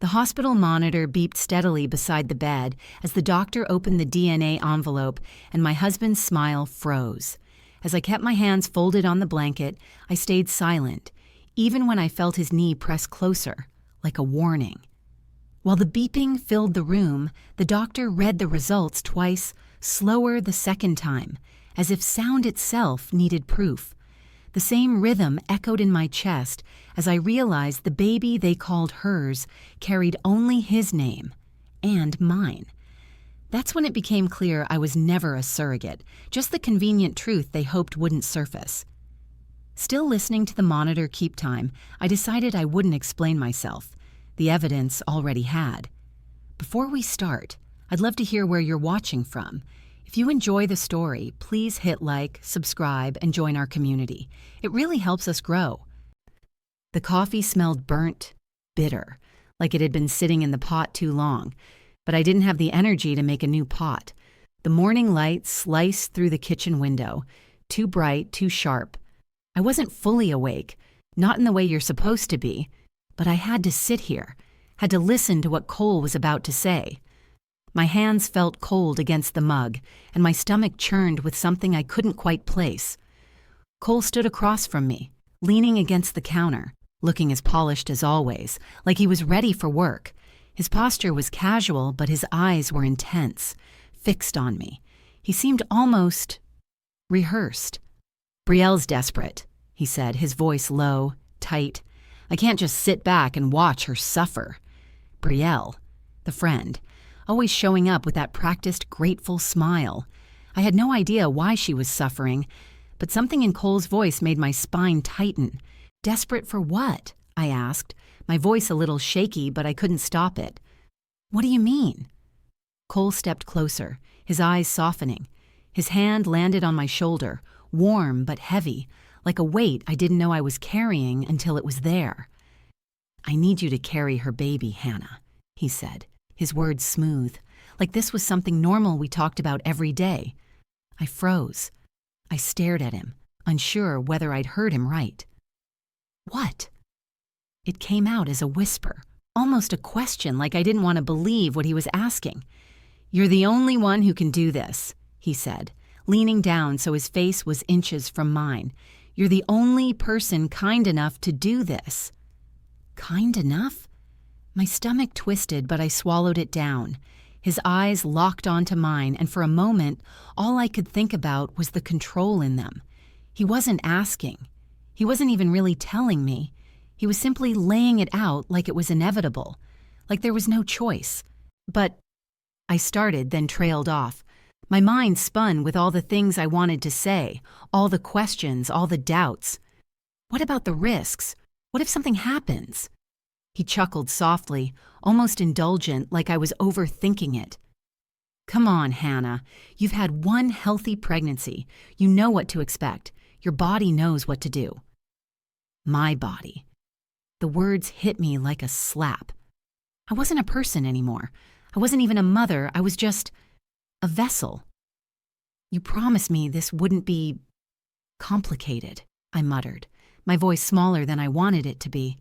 The hospital monitor beeped steadily beside the bed as the doctor opened the DNA envelope, and my husband's smile froze. As I kept my hands folded on the blanket, I stayed silent, even when I felt his knee press closer, like a warning. While the beeping filled the room, the doctor read the results twice, slower the second time, as if sound itself needed proof. The same rhythm echoed in my chest as I realized the baby they called hers carried only his name and mine. That's when it became clear I was never a surrogate, just the convenient truth they hoped wouldn't surface. Still listening to the monitor keep time, I decided I wouldn't explain myself. The evidence already had. Before we start, I'd love to hear where you're watching from. If you enjoy the story, please hit like, subscribe, and join our community. It really helps us grow. The coffee smelled burnt, bitter, like it had been sitting in the pot too long, but I didn't have the energy to make a new pot. The morning light sliced through the kitchen window, too bright, too sharp. I wasn't fully awake, not in the way you're supposed to be, but I had to sit here, had to listen to what Cole was about to say. My hands felt cold against the mug, and my stomach churned with something I couldn't quite place. Cole stood across from me, leaning against the counter, looking as polished as always, like he was ready for work. His posture was casual, but his eyes were intense, fixed on me. He seemed almost rehearsed. "Brielle's desperate," he said, his voice low, tight. "I can't just sit back and watch her suffer." Brielle, the friend, always showing up with that practiced, grateful smile. I had no idea why she was suffering, but something in Cole's voice made my spine tighten. "Desperate for what?" I asked, my voice a little shaky, but I couldn't stop it. "What do you mean?" Cole stepped closer, his eyes softening. His hand landed on my shoulder, warm but heavy, like a weight I didn't know I was carrying until it was there. "I need you to carry her baby, Hannah," he said, his words smooth, like this was something normal we talked about every day. I froze. I stared at him, unsure whether I'd heard him right. "What?" It came out as a whisper, almost a question, like I didn't want to believe what he was asking. "You're the only one who can do this," he said, leaning down so his face was inches from mine. "You're the only person kind enough to do this." Kind enough? My stomach twisted, but I swallowed it down. His eyes locked onto mine, and for a moment, all I could think about was the control in them. He wasn't asking. He wasn't even really telling me. He was simply laying it out like it was inevitable, like there was no choice. But I started, then trailed off. My mind spun with all the things I wanted to say, all the questions, all the doubts. What about the risks? What if something happens? He chuckled softly, almost indulgent, like I was overthinking it. "Come on, Hannah. You've had one healthy pregnancy. You know what to expect. Your body knows what to do." My body. The words hit me like a slap. I wasn't a person anymore. I wasn't even a mother. I was just a vessel. "You promised me this wouldn't be complicated," I muttered, my voice smaller than I wanted it to be.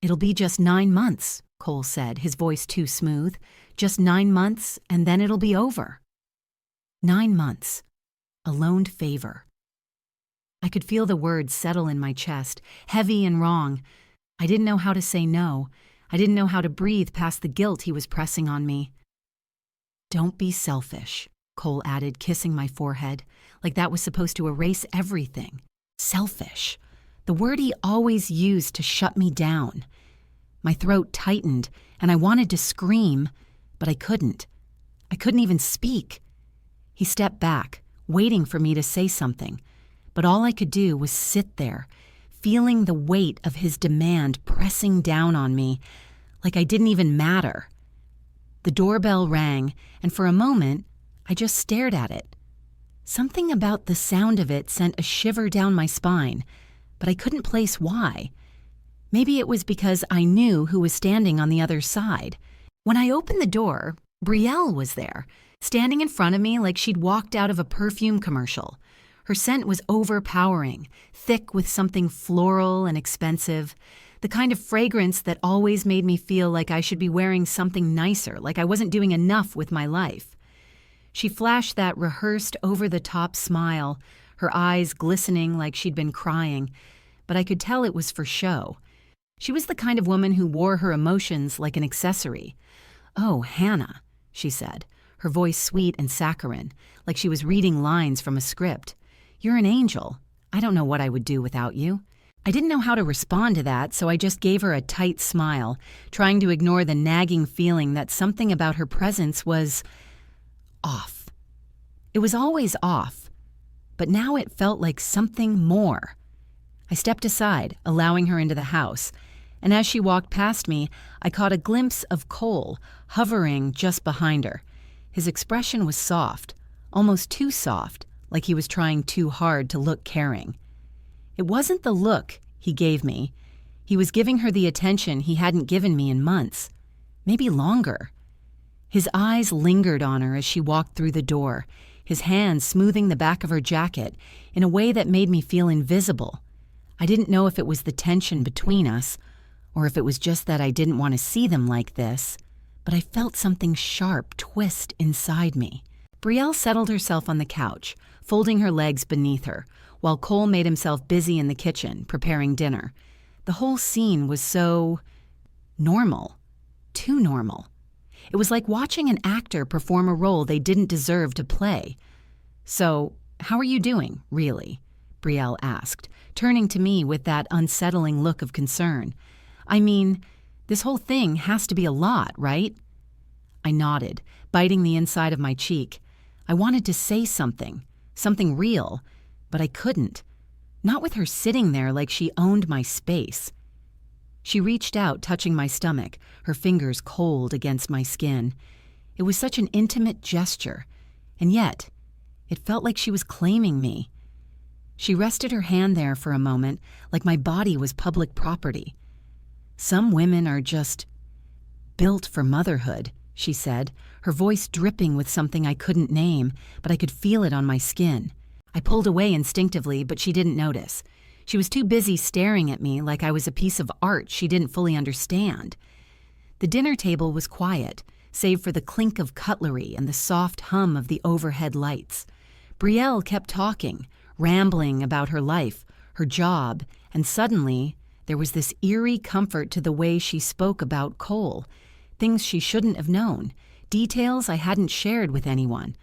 "It'll be just 9 months," Cole said, his voice too smooth. "Just 9 months, and then it'll be over." 9 months. A loaned favor. I could feel the words settle in my chest, heavy and wrong. I didn't know how to say no. I didn't know how to breathe past the guilt he was pressing on me. "Don't be selfish," Cole added, kissing my forehead, like that was supposed to erase everything. Selfish. The word he always used to shut me down. My throat tightened, and I wanted to scream, but I couldn't. I couldn't even speak. He stepped back, waiting for me to say something, but all I could do was sit there, feeling the weight of his demand pressing down on me, like I didn't even matter. The doorbell rang, and for a moment, I just stared at it. Something about the sound of it sent a shiver down my spine, but I couldn't place why. Maybe it was because I knew who was standing on the other side. When I opened the door, Brielle was there, standing in front of me like she'd walked out of a perfume commercial. Her scent was overpowering, thick with something floral and expensive. The kind of fragrance that always made me feel like I should be wearing something nicer, like I wasn't doing enough with my life. She flashed that rehearsed, over-the-top smile, her eyes glistening like she'd been crying, but I could tell it was for show. She was the kind of woman who wore her emotions like an accessory. "Oh, Hannah," she said, her voice sweet and saccharine, like she was reading lines from a script. "You're an angel. I don't know what I would do without you." I didn't know how to respond to that, so I just gave her a tight smile, trying to ignore the nagging feeling that something about her presence was off. It was always off, but now it felt like something more. I stepped aside, allowing her into the house, and as she walked past me, I caught a glimpse of Cole hovering just behind her. His expression was soft, almost too soft, like he was trying too hard to look caring. It wasn't the look he gave me. He was giving her the attention he hadn't given me in months, maybe longer. His eyes lingered on her as she walked through the door, his hands smoothing the back of her jacket in a way that made me feel invisible. I didn't know if it was the tension between us, or if it was just that I didn't want to see them like this, but I felt something sharp twist inside me. Brielle settled herself on the couch, folding her legs beneath her, while Cole made himself busy in the kitchen, preparing dinner. The whole scene was so normal, too normal. It was like watching an actor perform a role they didn't deserve to play. "So, how are you doing, really?" Brielle asked, turning to me with that unsettling look of concern. "I mean, this whole thing has to be a lot, right?" I nodded, biting the inside of my cheek. I wanted to say something real, but I couldn't. Not with her sitting there like she owned my space. She reached out, touching my stomach, her fingers cold against my skin. It was such an intimate gesture, and yet it felt like she was claiming me. She rested her hand there for a moment, like my body was public property. "Some women are just built for motherhood," she said, her voice dripping with something I couldn't name, but I could feel it on my skin. I pulled away instinctively, but she didn't notice. She was too busy staring at me like I was a piece of art she didn't fully understand. The dinner table was quiet, save for the clink of cutlery and the soft hum of the overhead lights. Brielle kept talking, rambling about her life, her job, and suddenly there was this eerie comfort to the way she spoke about Cole, things she shouldn't have known, details I hadn't shared with anyone.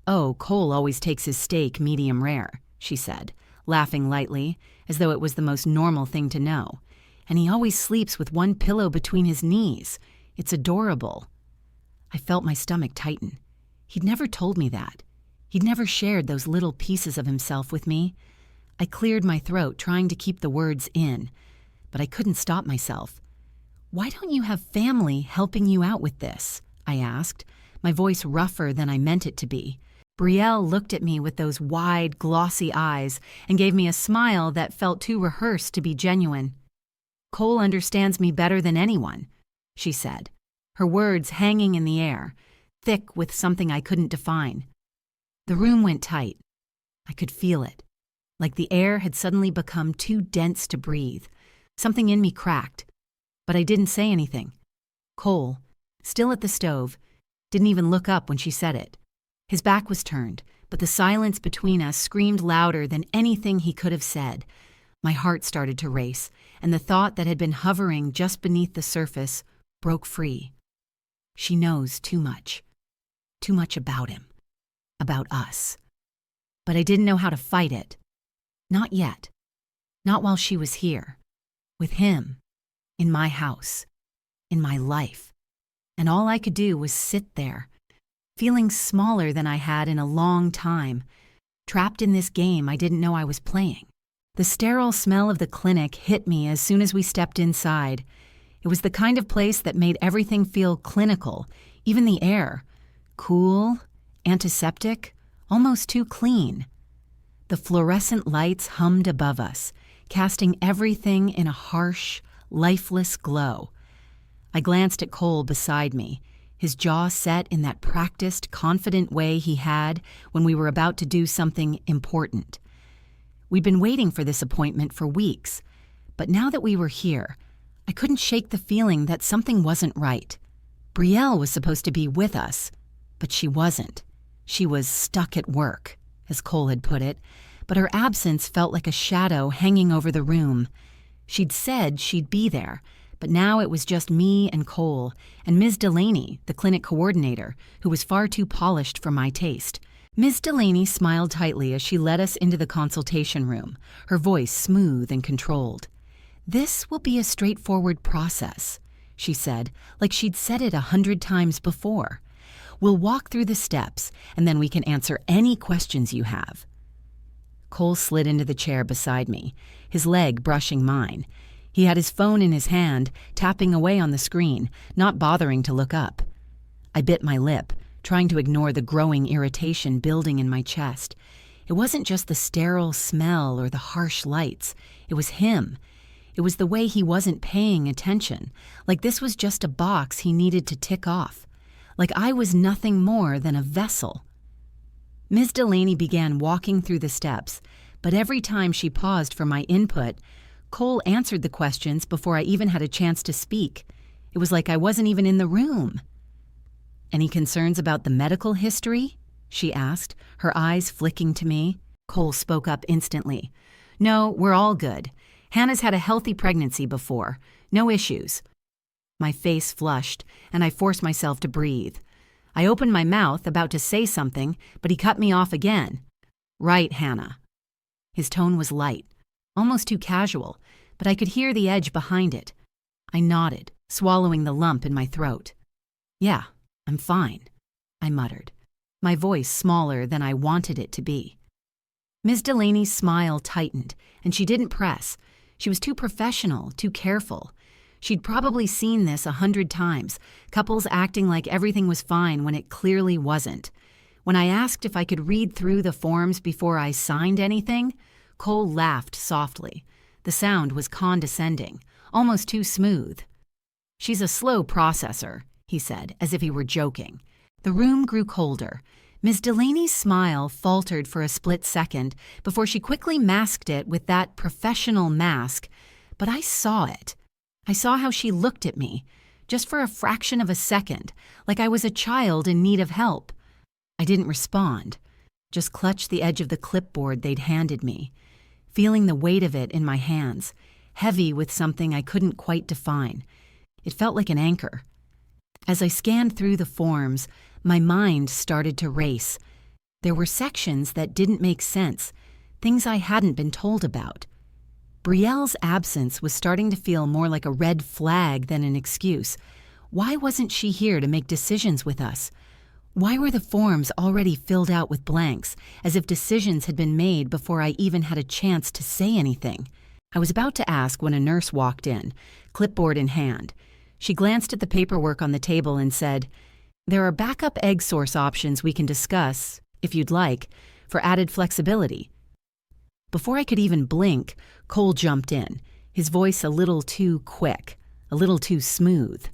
"Oh, Cole always takes his steak medium rare," she said, laughing lightly, as though it was the most normal thing to know. "And he always sleeps with one pillow between his knees. It's adorable." I felt my stomach tighten. He'd never told me that. He'd never shared those little pieces of himself with me. I cleared my throat, trying to keep the words in, but I couldn't stop myself. "Why don't you have family helping you out with this?" I asked, my voice rougher than I meant it to be. Brielle looked at me with those wide, glossy eyes and gave me a smile that felt too rehearsed to be genuine. "Cole understands me better than anyone," she said, her words hanging in the air, thick with something I couldn't define. The room went tight. I could feel it, like the air had suddenly become too dense to breathe. Something in me cracked, but I didn't say anything. Cole, still at the stove, didn't even look up when she said it. His back was turned, but the silence between us screamed louder than anything he could have said. My heart started to race, and the thought that had been hovering just beneath the surface broke free. She knows too much about him, about us. But I didn't know how to fight it. Not yet. Not while she was here, with him, in my house, in my life. And all I could do was sit there, feeling smaller than I had in a long time, trapped in this game I didn't know I was playing. The sterile smell of the clinic hit me as soon as we stepped inside. It was the kind of place that made everything feel clinical, even the air. Cool, antiseptic, almost too clean. The fluorescent lights hummed above us, casting everything in a harsh, lifeless glow. I glanced at Cole beside me, his jaw set in that practiced, confident way he had when we were about to do something important. We'd been waiting for this appointment for weeks, But now that we were here, I couldn't shake the feeling that something wasn't right. Brielle was supposed to be with us, but she wasn't. She was stuck at work, as Cole had put it, but her absence felt like a shadow hanging over the room. She'd said she'd be there, but now it was just me and Cole, and Ms. Delaney, the clinic coordinator, who was far too polished for my taste. Ms. Delaney smiled tightly as she led us into the consultation room, her voice smooth and controlled. "This will be a straightforward process," she said, like she'd said it 100 times before. "We'll walk through the steps, and then we can answer any questions you have." Cole slid into the chair beside me, his leg brushing mine. He had his phone in his hand, tapping away on the screen, not bothering to look up. I bit my lip, trying to ignore the growing irritation building in my chest. It wasn't just the sterile smell or the harsh lights. It was him. It was the way he wasn't paying attention, like this was just a box he needed to tick off, like I was nothing more than a vessel. Ms. Delaney began walking through the steps, but every time she paused for my input, Cole answered the questions before I even had a chance to speak. It was like I wasn't even in the room. "Any concerns about the medical history?" she asked, her eyes flicking to me. Cole spoke up instantly. "No, we're all good. Hannah's had a healthy pregnancy before. No issues." My face flushed, and I forced myself to breathe. I opened my mouth, about to say something, but he cut me off again. "Right, Hannah." His tone was light, almost too casual, but I could hear the edge behind it. I nodded, swallowing the lump in my throat. "Yeah, I'm fine," I muttered, my voice smaller than I wanted it to be. Ms. Delaney's smile tightened, and she didn't press. She was too professional, too careful. She'd probably seen this 100 times, couples acting like everything was fine when it clearly wasn't. When I asked if I could read through the forms before I signed anything, Cole laughed softly. The sound was condescending, almost too smooth. "She's a slow processor," he said, as if he were joking. The room grew colder. Ms. Delaney's smile faltered for a split second before she quickly masked it with that professional mask, but I saw it. I saw how she looked at me, just for a fraction of a second, like I was a child in need of help. I didn't respond, just clutched the edge of the clipboard they'd handed me, feeling the weight of it in my hands, heavy with something I couldn't quite define. It felt like an anchor. As I scanned through the forms, my mind started to race. There were sections that didn't make sense, things I hadn't been told about. Brielle's absence was starting to feel more like a red flag than an excuse. Why wasn't she here to make decisions with us? Why were the forms already filled out with blanks, as if decisions had been made before I even had a chance to say anything? I was about to ask when a nurse walked in, clipboard in hand. She glanced at the paperwork on the table and said, "There are backup egg source options we can discuss, if you'd like, for added flexibility." Before I could even blink, Cole jumped in, his voice a little too quick, a little too smooth.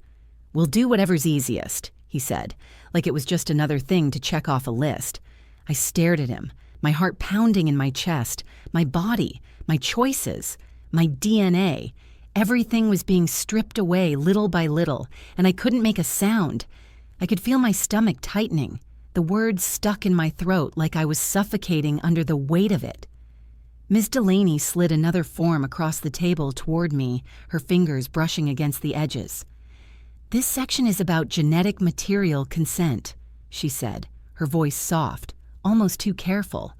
"We'll do whatever's easiest," he said, like it was just another thing to check off a list. I stared at him, my heart pounding in my chest, my body, my choices, my DNA. Everything was being stripped away little by little, and I couldn't make a sound. I could feel my stomach tightening, the words stuck in my throat like I was suffocating under the weight of it. Ms. Delaney slid another form across the table toward me, her fingers brushing against the edges. "This section is about genetic material consent," she said, her voice soft, almost too careful,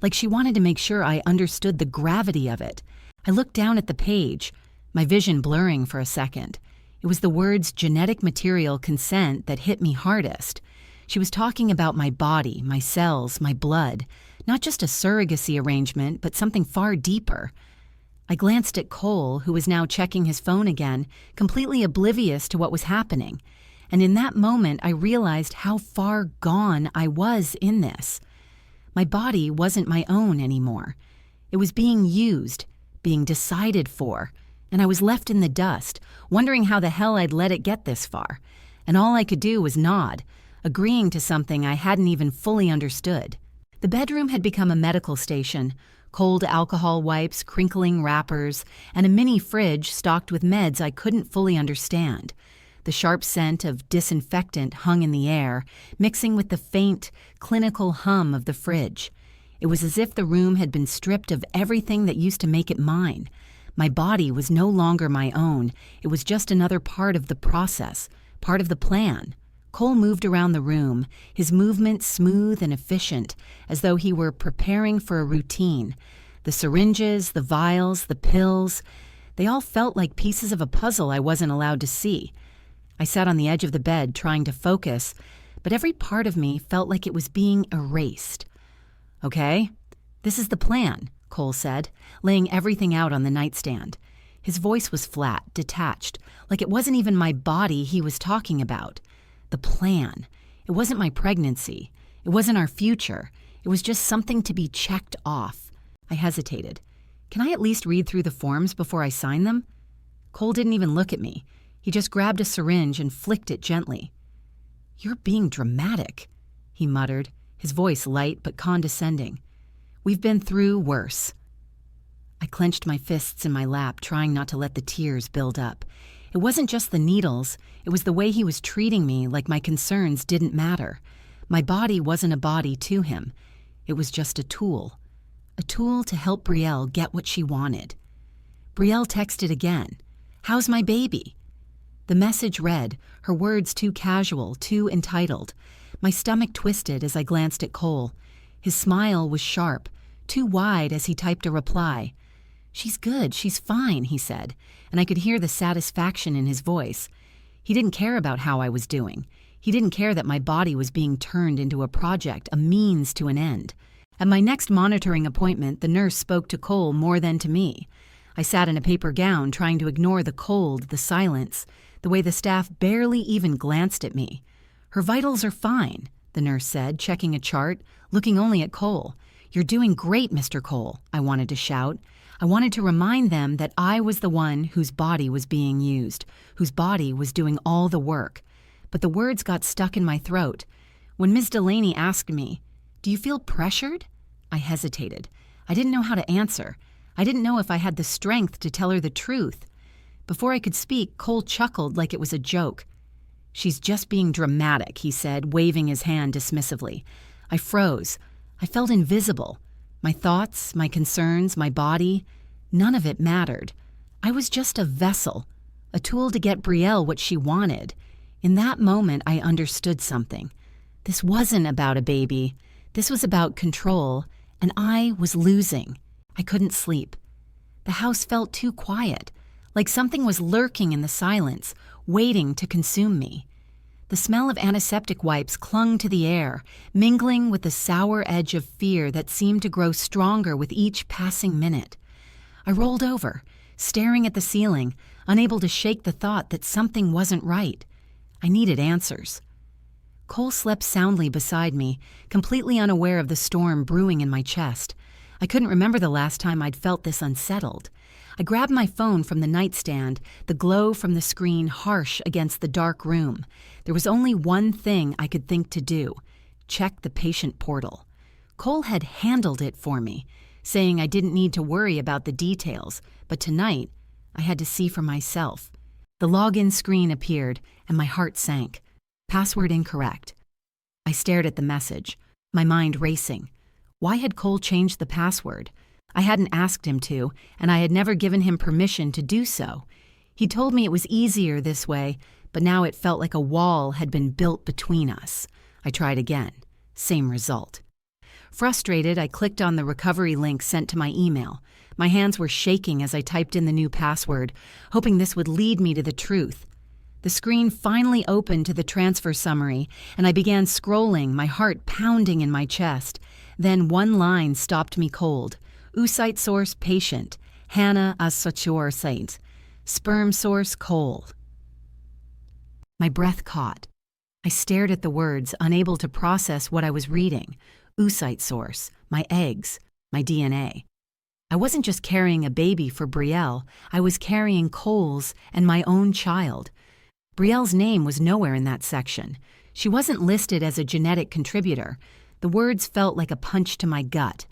like she wanted to make sure I understood the gravity of it. I looked down at the page, my vision blurring for a second. It was the words genetic material consent that hit me hardest. She was talking about my body, my cells, my blood, not just a surrogacy arrangement, but something far deeper. I glanced at Cole, who was now checking his phone again, completely oblivious to what was happening. And in that moment, I realized how far gone I was in this. My body wasn't my own anymore. It was being used, being decided for, and I was left in the dust, wondering how the hell I'd let it get this far. And all I could do was nod, agreeing to something I hadn't even fully understood. The bedroom had become a medical station. cold alcohol wipes, crinkling wrappers, and a mini fridge stocked with meds I couldn't fully understand. The sharp scent of disinfectant hung in the air, mixing with the faint, clinical hum of the fridge. It was as if the room had been stripped of everything that used to make it mine. My body was no longer my own. It was just another part of the process, part of the plan. Cole moved around the room, his movements smooth and efficient, as though he were preparing for a routine. The syringes, the vials, the pills, they all felt like pieces of a puzzle I wasn't allowed to see. I sat on the edge of the bed trying to focus, but every part of me felt like it was being erased. "Okay, this is the plan," Cole said, laying everything out on the nightstand. His voice was flat, detached, like it wasn't even my body he was talking about. The plan. It wasn't my pregnancy. It wasn't our future. It was just something to be checked off. I hesitated. "Can I at least read through the forms before I sign them?" Cole didn't even look at me. He just grabbed a syringe and flicked it gently. "You're being dramatic," he muttered, his voice light but condescending. "We've been through worse." I clenched my fists in my lap, trying not to let the tears build up. It wasn't just the needles, it was the way he was treating me like my concerns didn't matter. My body wasn't a body to him. It was just a tool to help Brielle get what she wanted. Brielle texted again. "How's my baby?" The message read, her words too casual, too entitled. My stomach twisted as I glanced at Cole. His smile was sharp, too wide as he typed a reply. "She's good, she's fine," he said, and I could hear the satisfaction in his voice. He didn't care about how I was doing. He didn't care that my body was being turned into a project, a means to an end. At my next monitoring appointment, the nurse spoke to Cole more than to me. I sat in a paper gown, trying to ignore the cold, the silence, the way the staff barely even glanced at me. "Her vitals are fine," the nurse said, checking a chart, looking only at Cole. "You're doing great, Mr. Cole," I wanted to shout. I wanted to remind them that I was the one whose body was being used, whose body was doing all the work. But the words got stuck in my throat. When Ms. Delaney asked me, "Do you feel pressured?" I hesitated. I didn't know how to answer. I didn't know if I had the strength to tell her the truth. Before I could speak, Cole chuckled like it was a joke. "She's just being dramatic," he said, waving his hand dismissively. I froze. I felt invisible. My thoughts, my concerns, my body, none of it mattered. I was just a vessel, a tool to get Brielle what she wanted. In that moment, I understood something. This wasn't about a baby. This was about control, and I was losing. I couldn't sleep. The house felt too quiet, like something was lurking in the silence, waiting to consume me. The smell of antiseptic wipes clung to the air, mingling with the sour edge of fear that seemed to grow stronger with each passing minute. I rolled over, staring at the ceiling, unable to shake the thought that something wasn't right. I needed answers. Cole slept soundly beside me, completely unaware of the storm brewing in my chest. I couldn't remember the last time I'd felt this unsettled. I grabbed my phone from the nightstand, the glow from the screen harsh against the dark room. There was only one thing I could think to do: check the patient portal. Cole had handled it for me, saying I didn't need to worry about the details, but tonight I had to see for myself. The login screen appeared, and my heart sank. Password incorrect. I stared at the message, my mind racing. Why had Cole changed the password? I hadn't asked him to, and I had never given him permission to do so. He told me it was easier this way, but now it felt like a wall had been built between us. I tried again. Same result. Frustrated, I clicked on the recovery link sent to my email. My hands were shaking as I typed in the new password, hoping this would lead me to the truth. The screen finally opened to the transfer summary, and I began scrolling, my heart pounding in my chest. Then one line stopped me cold. Oocyte source patient, Hannah Asachor Saint. Sperm source Cole. My breath caught. I stared at the words, unable to process what I was reading. Oocyte source, my eggs, my DNA. I wasn't just carrying a baby for Brielle, I was carrying Cole's and my own child. Brielle's name was nowhere in that section. She wasn't listed as a genetic contributor. The words felt like a punch to my gut.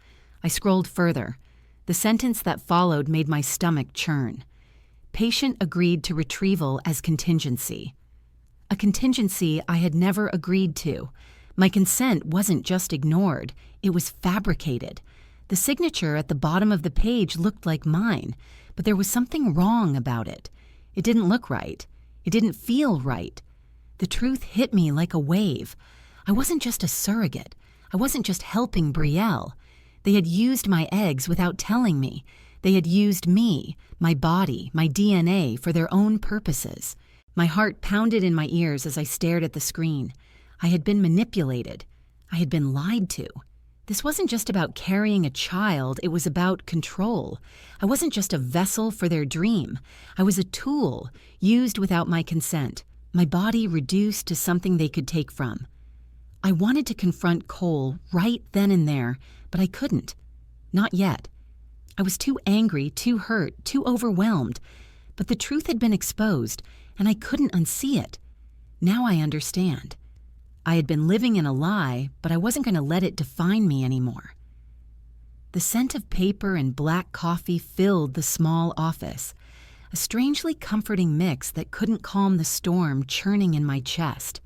I scrolled further. The sentence that followed made my stomach churn. Patient agreed to retrieval as contingency. A contingency I had never agreed to. My consent wasn't just ignored, it was fabricated. The signature at the bottom of the page looked like mine, but there was something wrong about it. It didn't look right. It didn't feel right. The truth hit me like a wave. I wasn't just a surrogate. I wasn't just helping Brielle. They had used my eggs without telling me. They had used me, my body, my DNA for their own purposes. My heart pounded in my ears as I stared at the screen. I had been manipulated. I had been lied to. This wasn't just about carrying a child, it was about control. I wasn't just a vessel for their dream. I was a tool, used without my consent. My body reduced to something they could take from. I wanted to confront Cole right then and there, but I couldn't. Not yet. I was too angry, too hurt, too overwhelmed. But the truth had been exposed, and I couldn't unsee it. Now I understand. I had been living in a lie, but I wasn't going to let it define me anymore. The scent of paper and black coffee filled the small office, a strangely comforting mix that couldn't calm the storm churning in my chest.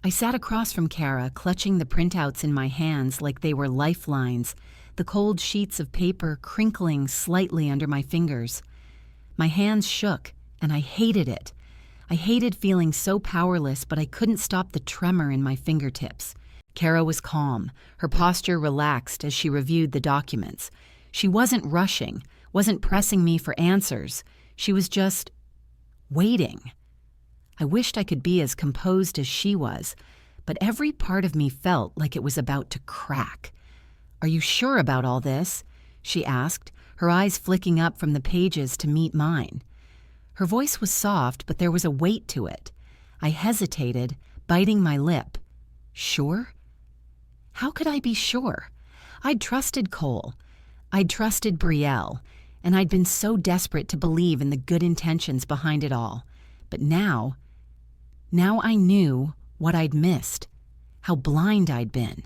I sat across from Kara, clutching the printouts in my hands like they were lifelines, the cold sheets of paper crinkling slightly under my fingers. My hands shook, and I hated it. I hated feeling so powerless, but I couldn't stop the tremor in my fingertips. Kara was calm, her posture relaxed as she reviewed the documents. She wasn't rushing, wasn't pressing me for answers. She was just waiting. I wished I could be as composed as she was, but every part of me felt like it was about to crack. "Are you sure about all this?" she asked, her eyes flicking up from the pages to meet mine. Her voice was soft, but there was a weight to it. I hesitated, biting my lip. Sure? How could I be sure? I'd trusted Cole. I'd trusted Brielle, and I'd been so desperate to believe in the good intentions behind it all. But now I knew what I'd missed, how blind I'd been.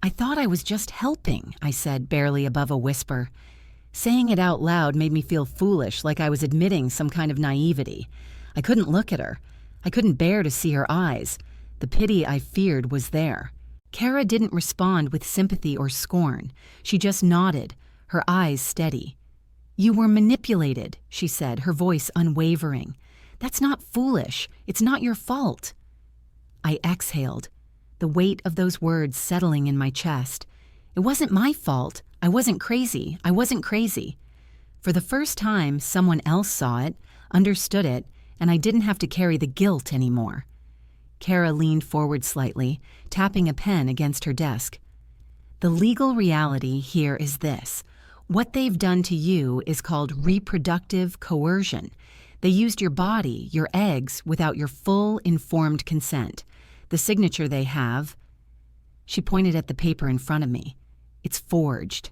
"I thought I was just helping," I said, barely above a whisper. Saying it out loud made me feel foolish, like I was admitting some kind of naivety. I couldn't look at her. I couldn't bear to see her eyes. The pity I feared was there. Kara didn't respond with sympathy or scorn. She just nodded, her eyes steady. "You were manipulated," she said, her voice unwavering. "That's not foolish. It's not your fault." I exhaled, the weight of those words settling in my chest. It wasn't my fault. I wasn't crazy. I wasn't crazy. For the first time, someone else saw it, understood it, and I didn't have to carry the guilt anymore. Kara leaned forward slightly, tapping a pen against her desk. "The legal reality here is this. What they've done to you is called reproductive coercion. They used your body, your eggs, without your full, informed consent. The signature they have..." She pointed at the paper in front of me. "It's forged."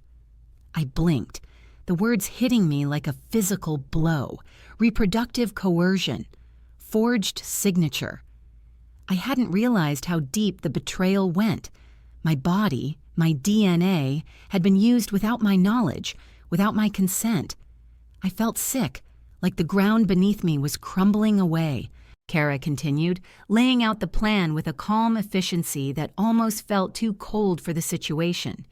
I blinked, the words hitting me like a physical blow. Reproductive coercion. Forged signature. I hadn't realized how deep the betrayal went. My body, my DNA, had been used without my knowledge, without my consent. I felt sick, like the ground beneath me was crumbling away. Kara continued, laying out the plan with a calm efficiency that almost felt too cold for the situation.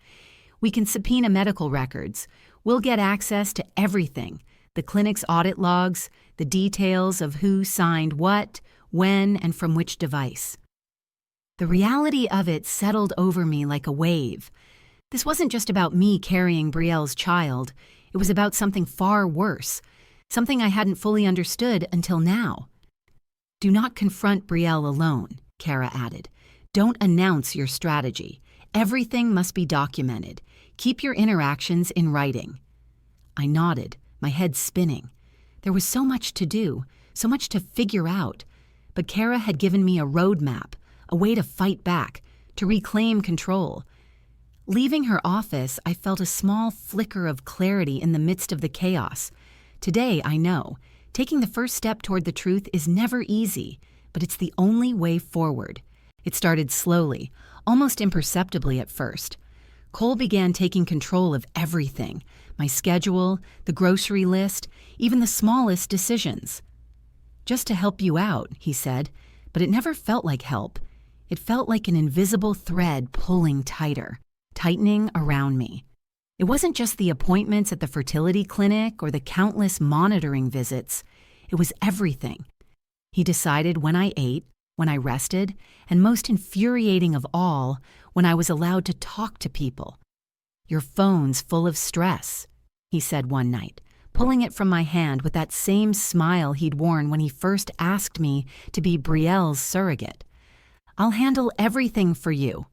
"We can subpoena medical records. We'll get access to everything. The clinic's audit logs, the details of who signed what, when, and from which device." The reality of it settled over me like a wave. This wasn't just about me carrying Brielle's child. It was about something far worse, something I hadn't fully understood until now. "Do not confront Brielle alone," Kara added. "Don't announce your strategy. Everything must be documented. Keep your interactions in writing." I nodded, my head spinning. There was so much to do, so much to figure out. But Kara had given me a roadmap, a way to fight back, to reclaim control. Leaving her office, I felt a small flicker of clarity in the midst of the chaos. Today, I know, taking the first step toward the truth is never easy, but it's the only way forward. It started slowly, almost imperceptibly at first. Cole began taking control of everything, my schedule, the grocery list, even the smallest decisions. "Just to help you out," he said, but it never felt like help. It felt like an invisible thread pulling tighter, tightening around me. It wasn't just the appointments at the fertility clinic or the countless monitoring visits. It was everything. He decided when I ate, when I rested, and most infuriating of all, when I was allowed to talk to people. "Your phone's full of stress," he said one night, pulling it from my hand with that same smile he'd worn when he first asked me to be Brielle's surrogate. "I'll handle everything for you."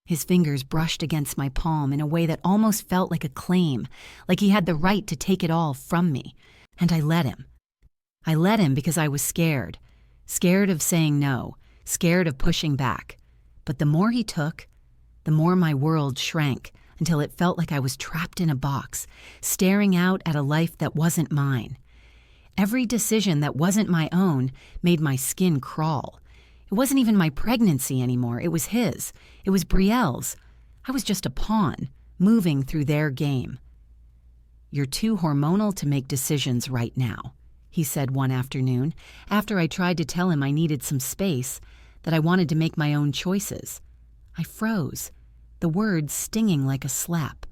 His fingers brushed against my palm in a way that almost felt like a claim, like he had the right to take it all from me. And I let him. I let him because I was scared. Scared of saying no, scared of pushing back. But the more he took, the more my world shrank until it felt like I was trapped in a box, staring out at a life that wasn't mine. Every decision that wasn't my own made my skin crawl. It wasn't even my pregnancy anymore. It was his. It was Brielle's. I was just a pawn, moving through their game. "You're too hormonal to make decisions right now," he said one afternoon, after I tried to tell him I needed some space, that I wanted to make my own choices. I froze, the words stinging like a slap.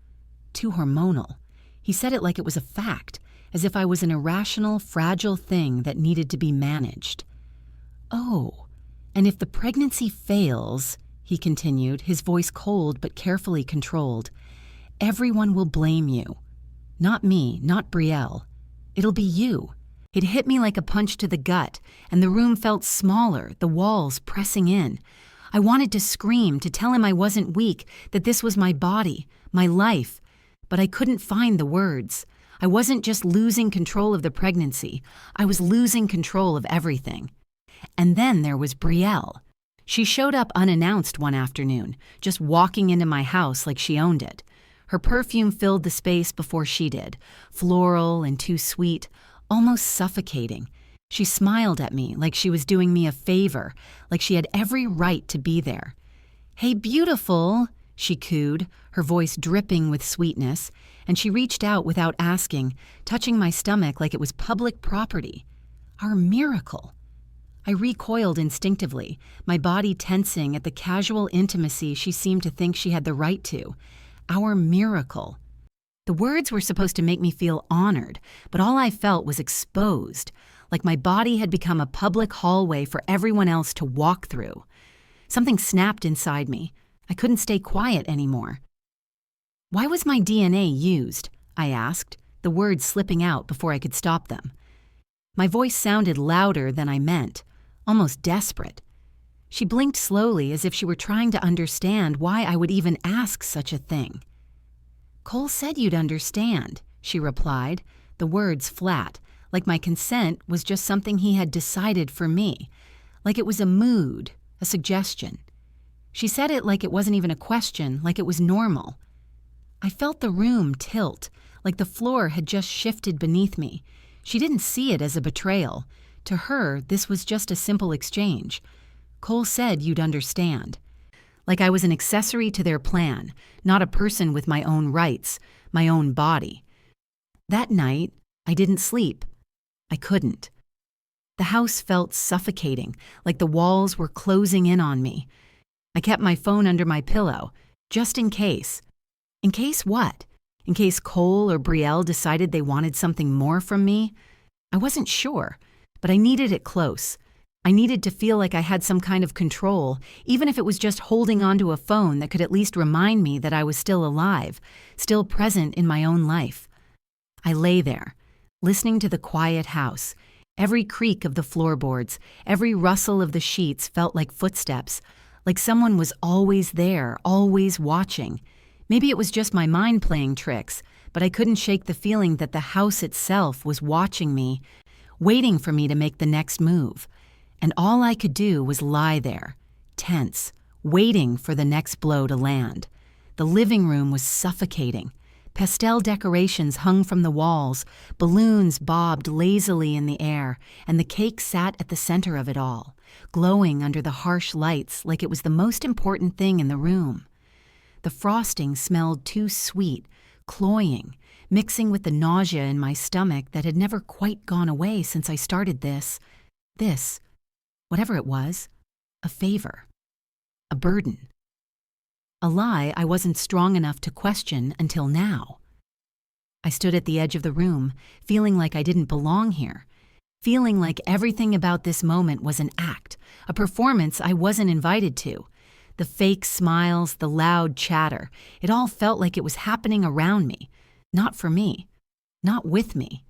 Too hormonal. He said it like it was a fact, as if I was an irrational, fragile thing that needed to be managed. "Oh. And if the pregnancy fails," he continued, his voice cold but carefully controlled, "everyone will blame you. Not me, not Brielle. It'll be you." It hit me like a punch to the gut, and the room felt smaller, the walls pressing in. I wanted to scream, to tell him I wasn't weak, that this was my body, my life, but I couldn't find the words. I wasn't just losing control of the pregnancy, I was losing control of everything. And then there was Brielle. She showed up unannounced one afternoon, just walking into my house like she owned it. Her perfume filled the space before she did, floral and too sweet, almost suffocating. She smiled at me like she was doing me a favor, like she had every right to be there. "Hey, beautiful," she cooed, her voice dripping with sweetness, and she reached out without asking, touching my stomach like it was public property. Our miracle. I recoiled instinctively, my body tensing at the casual intimacy she seemed to think she had the right to. Our miracle. The words were supposed to make me feel honored, but all I felt was exposed, like my body had become a public hallway for everyone else to walk through. Something snapped inside me. I couldn't stay quiet anymore. "Why was my DNA used?" I asked, the words slipping out before I could stop them. My voice sounded louder than I meant, almost desperate. She blinked slowly as if she were trying to understand why I would even ask such a thing. "Cole said you'd understand," she replied, the words flat, like my consent was just something he had decided for me, like it was a mood, a suggestion. She said it like it wasn't even a question, like it was normal. I felt the room tilt, like the floor had just shifted beneath me. She didn't see it as a betrayal. To her, this was just a simple exchange. "Cole said you'd understand." Like I was an accessory to their plan, not a person with my own rights, my own body. That night, I didn't sleep. I couldn't. The house felt suffocating, like the walls were closing in on me. I kept my phone under my pillow, just in case. In case what? In case Cole or Brielle decided they wanted something more from me? I wasn't sure, but I needed it close. I needed to feel like I had some kind of control, even if it was just holding onto a phone that could at least remind me that I was still alive, still present in my own life. I lay there, listening to the quiet house. Every creak of the floorboards, every rustle of the sheets felt like footsteps, like someone was always there, always watching. Maybe it was just my mind playing tricks, but I couldn't shake the feeling that the house itself was watching me, waiting for me to make the next move. And all I could do was lie there, tense, waiting for the next blow to land. The living room was suffocating. Pastel decorations hung from the walls, balloons bobbed lazily in the air, and the cake sat at the center of it all, glowing under the harsh lights like it was the most important thing in the room. The frosting smelled too sweet, cloying, mixing with the nausea in my stomach that had never quite gone away since I started this, whatever it was, a favor, a burden. A lie I wasn't strong enough to question until now. I stood at the edge of the room, feeling like I didn't belong here, feeling like everything about this moment was an act, a performance I wasn't invited to. The fake smiles, the loud chatter, it all felt like it was happening around me, not for me, not with me.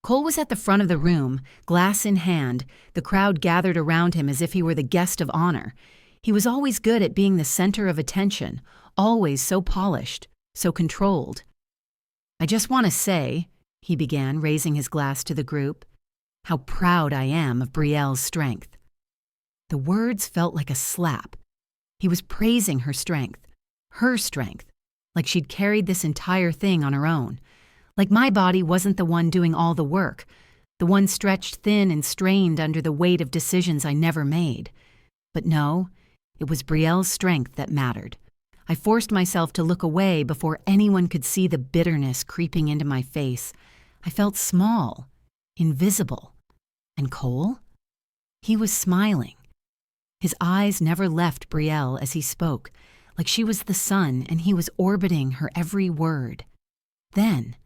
Cole was at the front of the room, glass in hand, the crowd gathered around him as if he were the guest of honor. He was always good at being the center of attention, always so polished, so controlled. "I just want to say," he began, raising his glass to the group, "how proud I am of Brielle's strength." The words felt like a slap. He was praising her strength, like she'd carried this entire thing on her own. Like my body wasn't the one doing all the work, the one stretched thin and strained under the weight of decisions I never made. But no, it was Brielle's strength that mattered. I forced myself to look away before anyone could see the bitterness creeping into my face. I felt small, invisible. And Cole? He was smiling. His eyes never left Brielle as he spoke, like she was the sun and he was orbiting her every word. Then,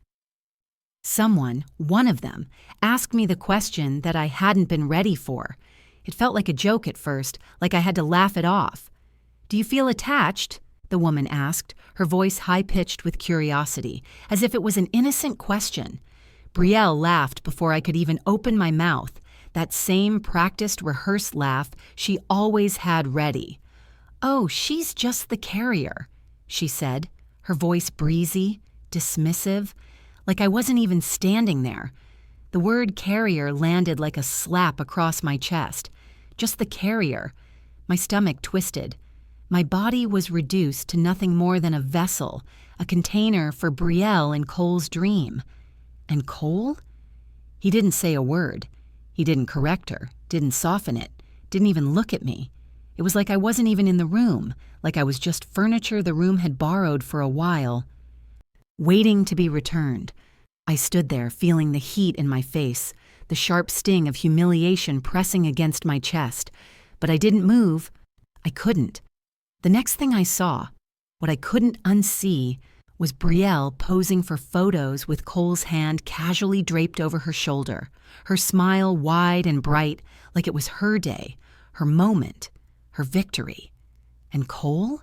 someone, one of them, asked me the question that I hadn't been ready for. It felt like a joke at first, like I had to laugh it off. "Do you feel attached?" the woman asked, her voice high-pitched with curiosity, as if it was an innocent question. Brielle laughed before I could even open my mouth, that same practiced, rehearsed laugh she always had ready. "Oh, she's just the carrier," she said, her voice breezy, dismissive, like I wasn't even standing there. The word carrier landed like a slap across my chest. Just the carrier. My stomach twisted. My body was reduced to nothing more than a vessel, a container for Brielle and Cole's dream. And Cole? He didn't say a word. He didn't correct her, didn't soften it, didn't even look at me. It was like I wasn't even in the room, like I was just furniture the room had borrowed for a while, waiting to be returned. I stood there, feeling the heat in my face, the sharp sting of humiliation pressing against my chest. But I didn't move. I couldn't. The next thing I saw, what I couldn't unsee, was Brielle posing for photos with Cole's hand casually draped over her shoulder, her smile wide and bright like it was her day, her moment, her victory. And Cole?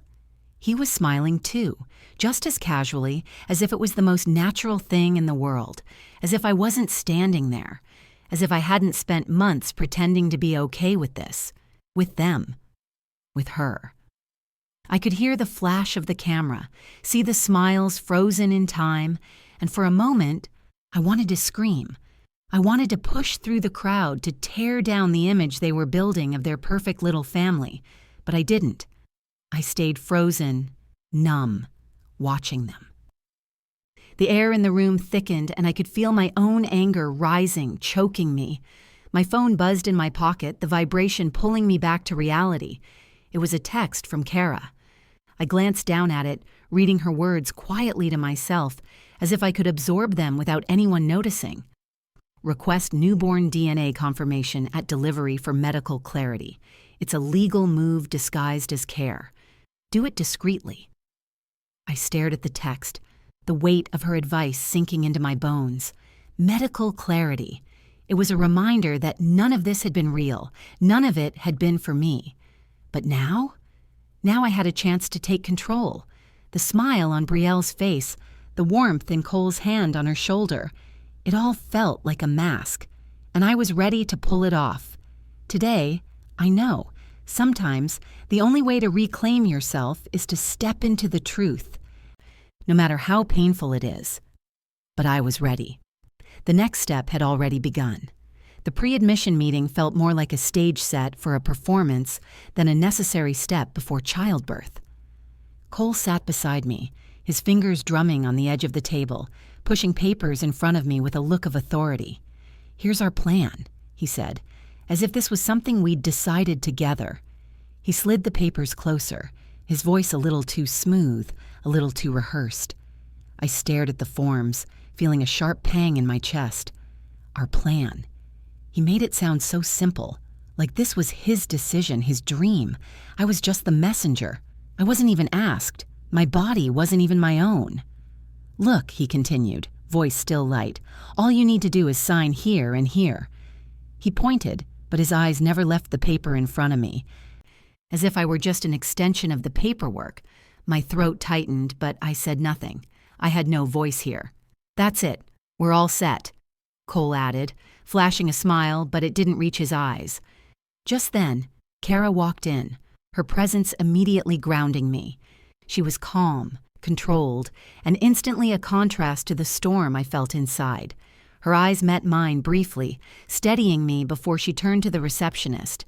He was smiling too, just as casually, as if it was the most natural thing in the world, as if I wasn't standing there, as if I hadn't spent months pretending to be okay with this, with them, with her. I could hear the flash of the camera, see the smiles frozen in time, and for a moment, I wanted to scream. I wanted to push through the crowd to tear down the image they were building of their perfect little family, but I didn't. I stayed frozen, numb, watching them. The air in the room thickened, and I could feel my own anger rising, choking me. My phone buzzed in my pocket, the vibration pulling me back to reality. It was a text from Kara. I glanced down at it, reading her words quietly to myself, as if I could absorb them without anyone noticing. Request newborn DNA confirmation at delivery for medical clarity. It's a legal move disguised as care. Do it discreetly. I stared at the text, the weight of her advice sinking into my bones. Medical clarity. It was a reminder that none of this had been real. None of it had been for me. But now? Now I had a chance to take control. The smile on Brielle's face, the warmth in Cole's hand on her shoulder. It all felt like a mask, and I was ready to pull it off. Today, I know, sometimes the only way to reclaim yourself is to step into the truth, no matter how painful it is. But I was ready. The next step had already begun. The pre-admission meeting felt more like a stage set for a performance than a necessary step before childbirth. Cole sat beside me, his fingers drumming on the edge of the table, pushing papers in front of me with a look of authority. "Here's our plan," he said, as if this was something we'd decided together. He slid the papers closer, his voice a little too smooth, a little too rehearsed. I stared at the forms, feeling a sharp pang in my chest. Our plan. He made it sound so simple, like this was his decision, his dream. I was just the messenger. I wasn't even asked. My body wasn't even my own. "Look," he continued, voice still light, "all you need to do is sign here and here." He pointed, but his eyes never left the paper in front of me, as if I were just an extension of the paperwork. My throat tightened, but I said nothing. I had no voice here. "That's it. We're all set," Cole added, flashing a smile, but it didn't reach his eyes. Just then, Kara walked in, her presence immediately grounding me. She was calm, controlled, and instantly a contrast to the storm I felt inside. Her eyes met mine briefly, steadying me before she turned to the receptionist.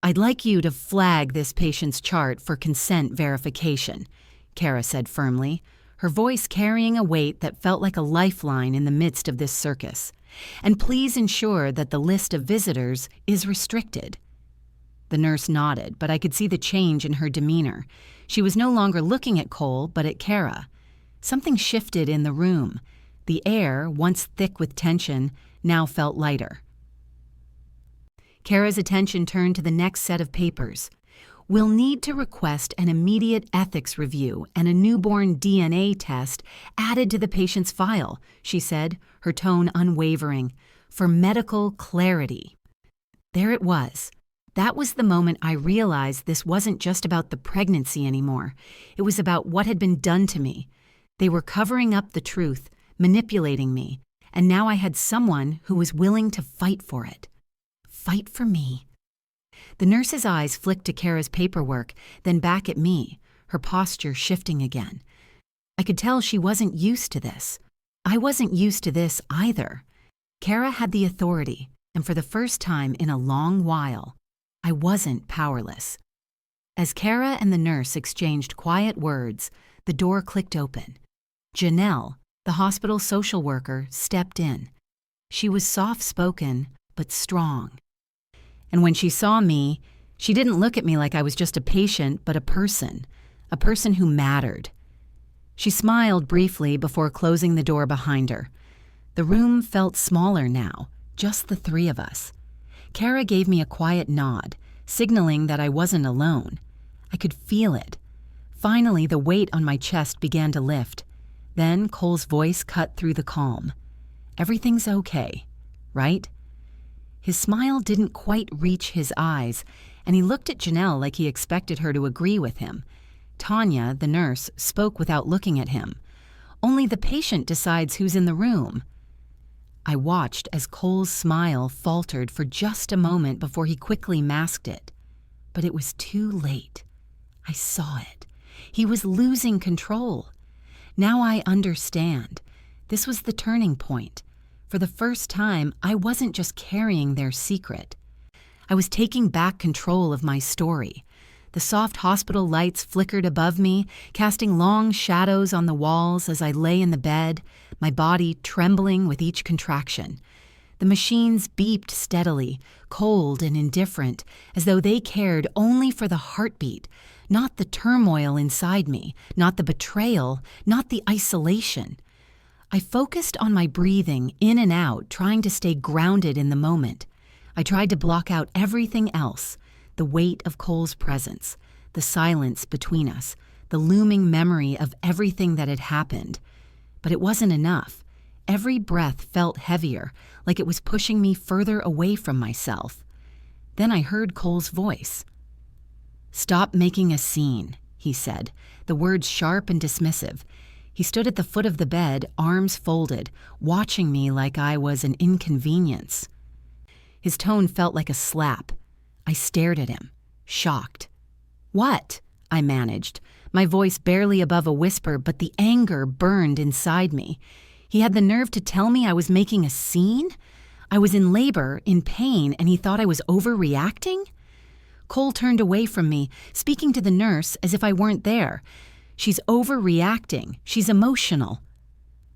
"I'd like you to flag this patient's chart for consent verification," Kara said firmly, her voice carrying a weight that felt like a lifeline in the midst of this circus. "And please ensure that the list of visitors is restricted." The nurse nodded, but I could see the change in her demeanor. She was no longer looking at Cole, but at Kara. Something shifted in the room. The air, once thick with tension, now felt lighter. Kara's attention turned to the next set of papers. "We'll need to request an immediate ethics review and a newborn DNA test added to the patient's file," she said, her tone unwavering, "for medical clarity." There it was. That was the moment I realized this wasn't just about the pregnancy anymore. It was about what had been done to me. They were covering up the truth, manipulating me, and now I had someone who was willing to fight for it. Fight for me. The nurse's eyes flicked to Kara's paperwork, then back at me, her posture shifting again. I could tell she wasn't used to this. I wasn't used to this either. Kara had the authority, and for the first time in a long while, I wasn't powerless. As Kara and the nurse exchanged quiet words, the door clicked open. Janelle, the hospital social worker, stepped in. She was soft-spoken, but strong. And when she saw me, she didn't look at me like I was just a patient, but a person who mattered. She smiled briefly before closing the door behind her. The room felt smaller now, just the three of us. Kara gave me a quiet nod, signaling that I wasn't alone. I could feel it. Finally, the weight on my chest began to lift. Then Cole's voice cut through the calm. "Everything's okay, right?" His smile didn't quite reach his eyes, and he looked at Janelle like he expected her to agree with him. Tanya, the nurse, spoke without looking at him. "Only the patient decides who's in the room." I watched as Cole's smile faltered for just a moment before he quickly masked it. But it was too late. I saw it. He was losing control. Now I understand. This was the turning point. For the first time, I wasn't just carrying their secret. I was taking back control of my story. The soft hospital lights flickered above me, casting long shadows on the walls as I lay in the bed, my body trembling with each contraction. The machines beeped steadily, cold and indifferent, as though they cared only for the heartbeat, not the turmoil inside me, not the betrayal, not the isolation. I focused on my breathing in and out, trying to stay grounded in the moment. I tried to block out everything else, the weight of Cole's presence, the silence between us, the looming memory of everything that had happened. But it wasn't enough. Every breath felt heavier, like it was pushing me further away from myself. Then I heard Cole's voice. "Stop making a scene," he said, the words sharp and dismissive. He stood at the foot of the bed, arms folded, watching me like I was an inconvenience. His tone felt like a slap. I stared at him, shocked. "What?" I managed, my voice barely above a whisper, but the anger burned inside me. He had the nerve to tell me I was making a scene? I was in labor, in pain, and he thought I was overreacting? Cole turned away from me, speaking to the nurse as if I weren't there. "She's overreacting. She's emotional."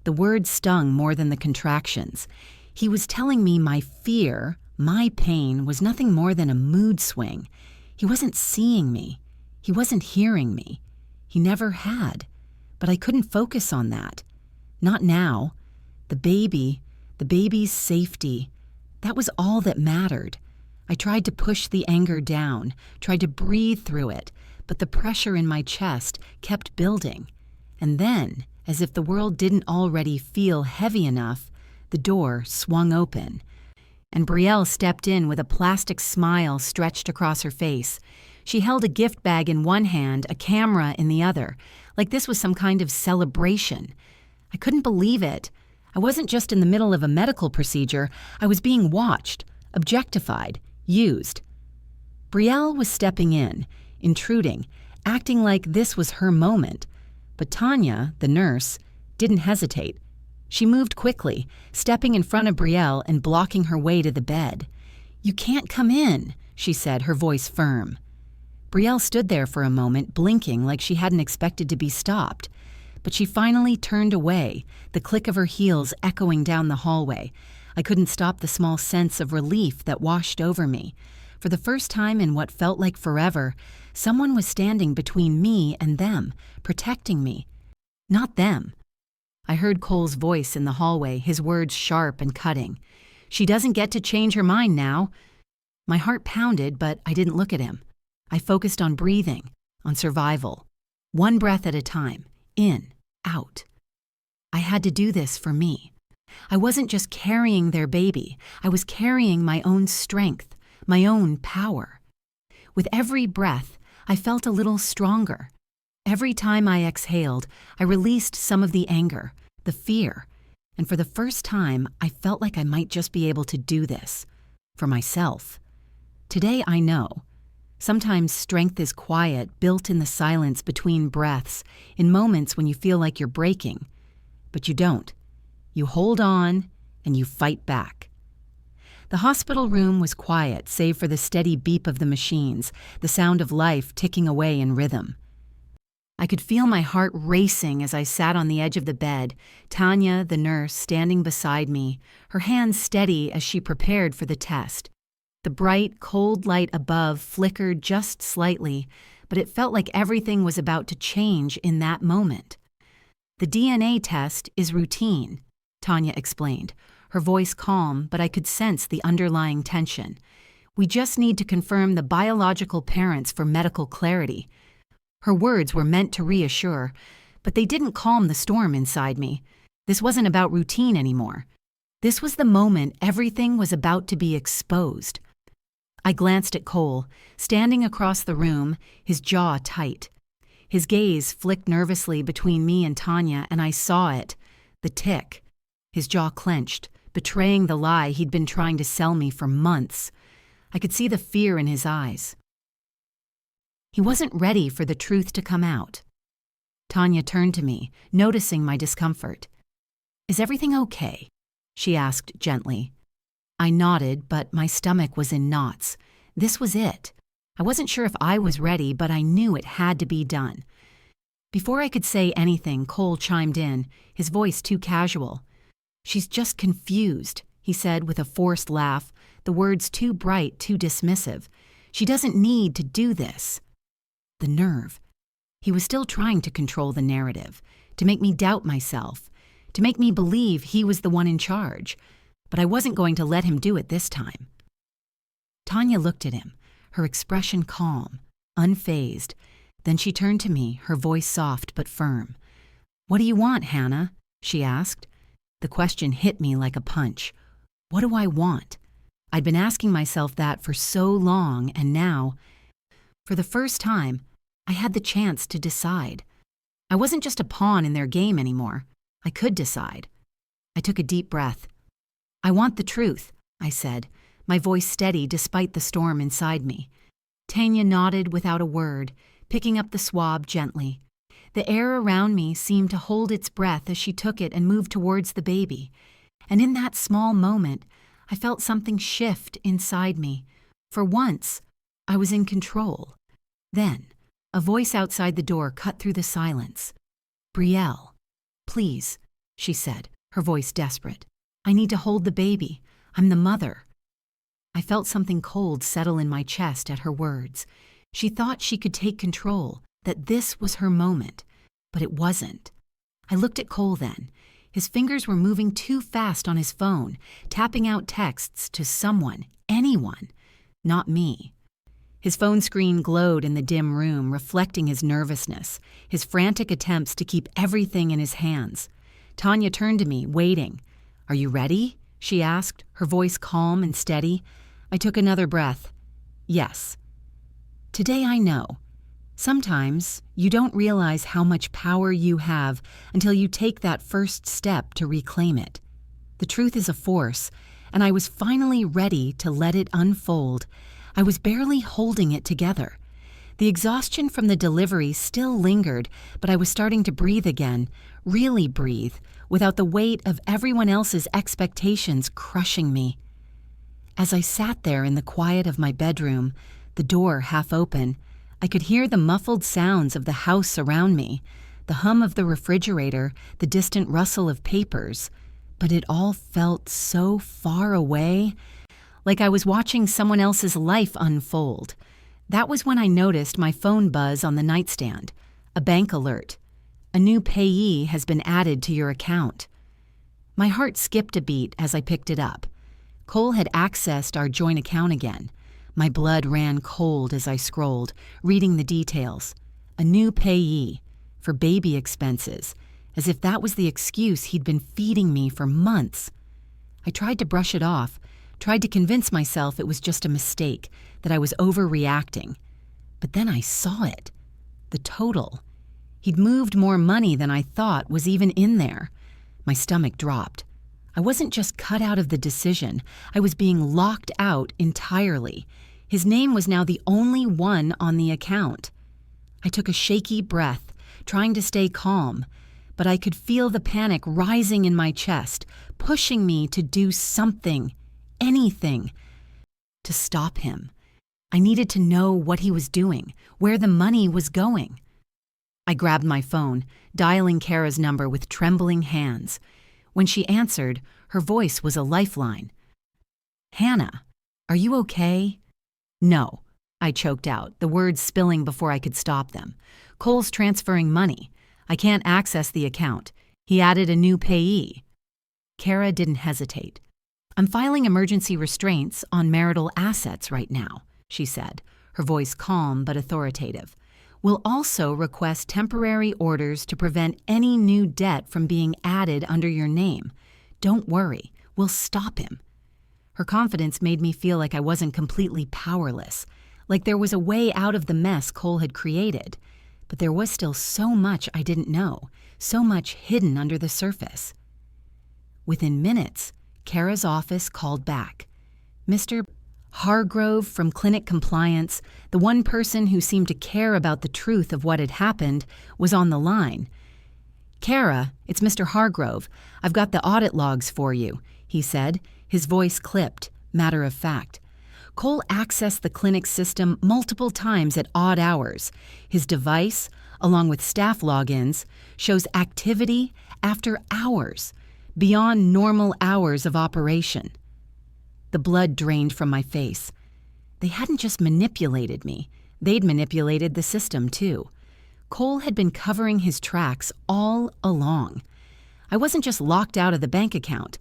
The words stung more than the contractions. He was telling me my fear, my pain, was nothing more than a mood swing. He wasn't seeing me. He wasn't hearing me. He never had. But I couldn't focus on that. Not now. The baby's safety. That was all that mattered. I tried to push the anger down, tried to breathe through it, but the pressure in my chest kept building. And then, as if the world didn't already feel heavy enough, the door swung open. And Brielle stepped in with a plastic smile stretched across her face. She held a gift bag in one hand, a camera in the other, like this was some kind of celebration. I couldn't believe it. I wasn't just in the middle of a medical procedure. I was being watched, objectified, used. Brielle was stepping in, intruding, acting like this was her moment. But Tanya, the nurse, didn't hesitate. She moved quickly, stepping in front of Brielle and blocking her way to the bed. "You can't come in," she said, her voice firm. Brielle stood there for a moment, blinking like she hadn't expected to be stopped. But she finally turned away, the click of her heels echoing down the hallway. I couldn't stop the small sense of relief that washed over me. For the first time in what felt like forever, someone was standing between me and them, protecting me. Not them. I heard Cole's voice in the hallway, his words sharp and cutting. "She doesn't get to change her mind now." My heart pounded, but I didn't look at him. I focused on breathing, on survival. One breath at a time, in, out. I had to do this for me. I wasn't just carrying their baby. I was carrying my own strength, my own power. With every breath, I felt a little stronger. Every time I exhaled, I released some of the anger, the fear, and for the first time, I felt like I might just be able to do this for myself. Today I know. Sometimes strength is quiet, built in the silence between breaths, in moments when you feel like you're breaking. But you don't. You hold on, and you fight back. The hospital room was quiet, save for the steady beep of the machines, the sound of life ticking away in rhythm. I could feel my heart racing as I sat on the edge of the bed, Tanya, the nurse, standing beside me, her hands steady as she prepared for the test. The bright, cold light above flickered just slightly, but it felt like everything was about to change in that moment. "The DNA test is routine," Tanya explained, her voice calm, but I could sense the underlying tension. "We just need to confirm the biological parents for medical clarity." Her words were meant to reassure, but they didn't calm the storm inside me. This wasn't about routine anymore. This was the moment everything was about to be exposed. I glanced at Cole, standing across the room, his jaw tight. His gaze flicked nervously between me and Tanya, and I saw it, the tick. His jaw clenched, betraying the lie he'd been trying to sell me for months. I could see the fear in his eyes. He wasn't ready for the truth to come out. Tanya turned to me, noticing my discomfort. "Is everything okay?" she asked gently. I nodded, but my stomach was in knots. This was it. I wasn't sure if I was ready, but I knew it had to be done. Before I could say anything, Cole chimed in, his voice too casual. "She's just confused," he said with a forced laugh, the words too bright, too dismissive. "She doesn't need to do this." The nerve. He was still trying to control the narrative, to make me doubt myself, to make me believe he was the one in charge. But I wasn't going to let him do it this time. Tanya looked at him, her expression calm, unfazed. Then she turned to me, her voice soft but firm. "What do you want, Hannah?" she asked. The question hit me like a punch. What do I want? I'd been asking myself that for so long, and now, for the first time, I had the chance to decide. I wasn't just a pawn in their game anymore. I could decide. I took a deep breath. "I want the truth," I said, my voice steady despite the storm inside me. Tanya nodded without a word, picking up the swab gently. The air around me seemed to hold its breath as she took it and moved towards the baby. And in that small moment, I felt something shift inside me. For once, I was in control. Then, a voice outside the door cut through the silence. "Brielle, please," she said, her voice desperate. "I need to hold the baby. I'm the mother." I felt something cold settle in my chest at her words. She thought she could take control, that this was her moment, but it wasn't. I looked at Cole then. His fingers were moving too fast on his phone, tapping out texts to someone, anyone, not me. His phone screen glowed in the dim room, reflecting his nervousness, his frantic attempts to keep everything in his hands. Tanya turned to me, waiting. "Are you ready?" she asked, her voice calm and steady. I took another breath. "Yes." Today I know. Sometimes you don't realize how much power you have until you take that first step to reclaim it. The truth is a force, and I was finally ready to let it unfold. I was barely holding it together. The exhaustion from the delivery still lingered, but I was starting to breathe again, really breathe, without the weight of everyone else's expectations crushing me. As I sat there in the quiet of my bedroom, the door half open, I could hear the muffled sounds of the house around me, the hum of the refrigerator, the distant rustle of papers, but it all felt so far away, like I was watching someone else's life unfold. That was when I noticed my phone buzz on the nightstand, a bank alert. A new payee has been added to your account. My heart skipped a beat as I picked it up. Cole had accessed our joint account again. My blood ran cold as I scrolled, reading the details. A new payee, for baby expenses, as if that was the excuse he'd been feeding me for months. I tried to brush it off, tried to convince myself it was just a mistake, that I was overreacting. But then I saw it. The total. He'd moved more money than I thought was even in there. My stomach dropped. I wasn't just cut out of the decision. I was being locked out entirely. His name was now the only one on the account. I took a shaky breath, trying to stay calm, but I could feel the panic rising in my chest, pushing me to do something, anything, to stop him. I needed to know what he was doing, where the money was going. I grabbed my phone, dialing Kara's number with trembling hands. When she answered, her voice was a lifeline. "Hannah, are you okay?" "No," I choked out, the words spilling before I could stop them. "Cole's transferring money. I can't access the account. He added a new payee." Kara didn't hesitate. "I'm filing emergency restraints on marital assets right now," she said, her voice calm but authoritative. "We'll also request temporary orders to prevent any new debt from being added under your name. Don't worry, we'll stop him." Her confidence made me feel like I wasn't completely powerless, like there was a way out of the mess Cole had created. But there was still so much I didn't know, so much hidden under the surface. Within minutes, Kara's office called back. Mr. Hargrove from Clinic Compliance, the one person who seemed to care about the truth of what had happened, was on the line. "Kara, it's Mr. Hargrove. I've got the audit logs for you," he said, his voice clipped, matter of fact. Cole accessed the clinic system multiple times at odd hours. His device, along with staff logins, shows activity after hours, beyond normal hours of operation. The blood drained from my face. They hadn't just manipulated me. They'd manipulated the system, too. Cole had been covering his tracks all along. I wasn't just locked out of the bank account.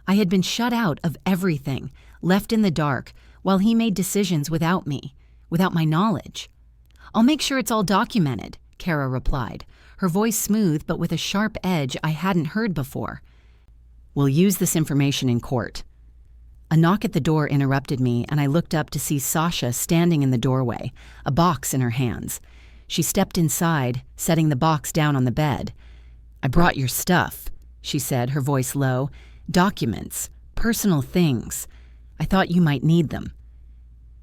I had been shut out of everything, left in the dark, while he made decisions without me, without my knowledge. "I'll make sure it's all documented," Kara replied, her voice smooth but with a sharp edge I hadn't heard before. "We'll use this information in court." A knock at the door interrupted me, and I looked up to see Sasha standing in the doorway, a box in her hands. She stepped inside, setting the box down on the bed. "I brought your stuff," she said, her voice low. "Documents, personal things. I thought you might need them."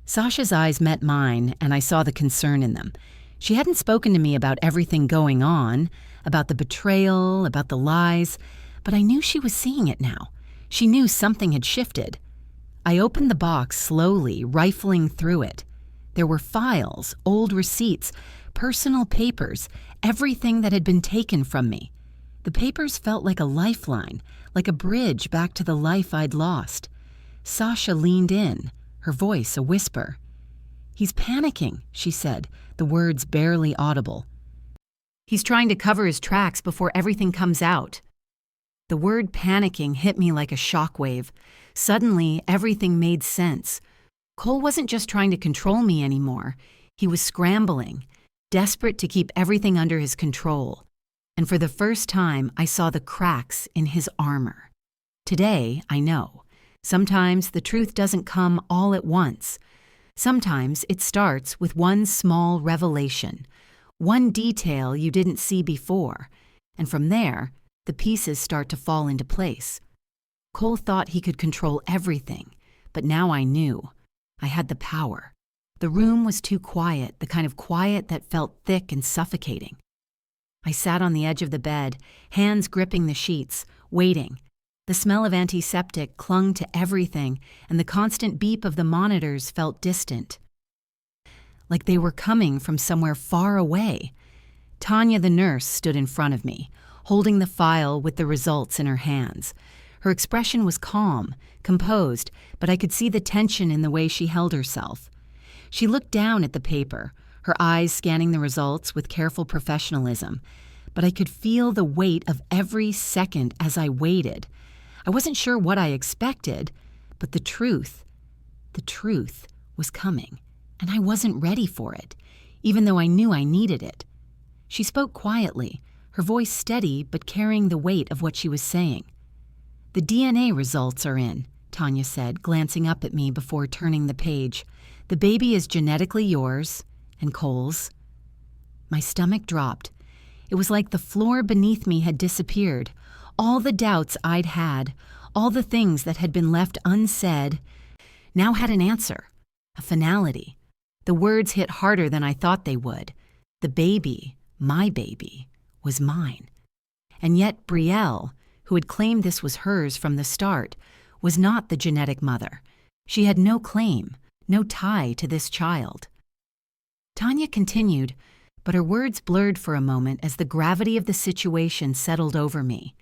Sasha's eyes met mine, and I saw the concern in them. She hadn't spoken to me about everything going on, about the betrayal, about the lies, but I knew she was seeing it now. She knew something had shifted. I opened the box slowly, rifling through it. There were files, old receipts, personal papers, everything that had been taken from me. The papers felt like a lifeline, like a bridge back to the life I'd lost. Sasha leaned in, her voice a whisper. "He's panicking," she said, the words barely audible. "He's trying to cover his tracks before everything comes out." The word panicking hit me like a shockwave. Suddenly, everything made sense. Cole wasn't just trying to control me anymore. He was scrambling, desperate to keep everything under his control. And for the first time, I saw the cracks in his armor. Today, I know. Sometimes the truth doesn't come all at once. Sometimes it starts with one small revelation, one detail you didn't see before, and from there, the pieces start to fall into place. Cole thought he could control everything, but now I knew. I had the power. The room was too quiet, the kind of quiet that felt thick and suffocating. I sat on the edge of the bed, hands gripping the sheets, waiting. The smell of antiseptic clung to everything, and the constant beep of the monitors felt distant, like they were coming from somewhere far away. Tanya, the nurse, stood in front of me, holding the file with the results in her hands. Her expression was calm, composed, but I could see the tension in the way she held herself. She looked down at the paper, her eyes scanning the results with careful professionalism, but I could feel the weight of every second as I waited. I wasn't sure what I expected, but the truth was coming, and I wasn't ready for it, even though I knew I needed it. She spoke quietly, her voice steady but carrying the weight of what she was saying. "The DNA results are in," Tanya said, glancing up at me before turning the page. "The baby is genetically yours and Cole's." My stomach dropped. It was like the floor beneath me had disappeared. All the doubts I'd had, all the things that had been left unsaid, now had an answer, a finality. The words hit harder than I thought they would. The baby, my baby, was mine. And yet Brielle, who had claimed this was hers from the start, was not the genetic mother. She had no claim, no tie to this child. Tanya continued, but her words blurred for a moment as the gravity of the situation settled over me.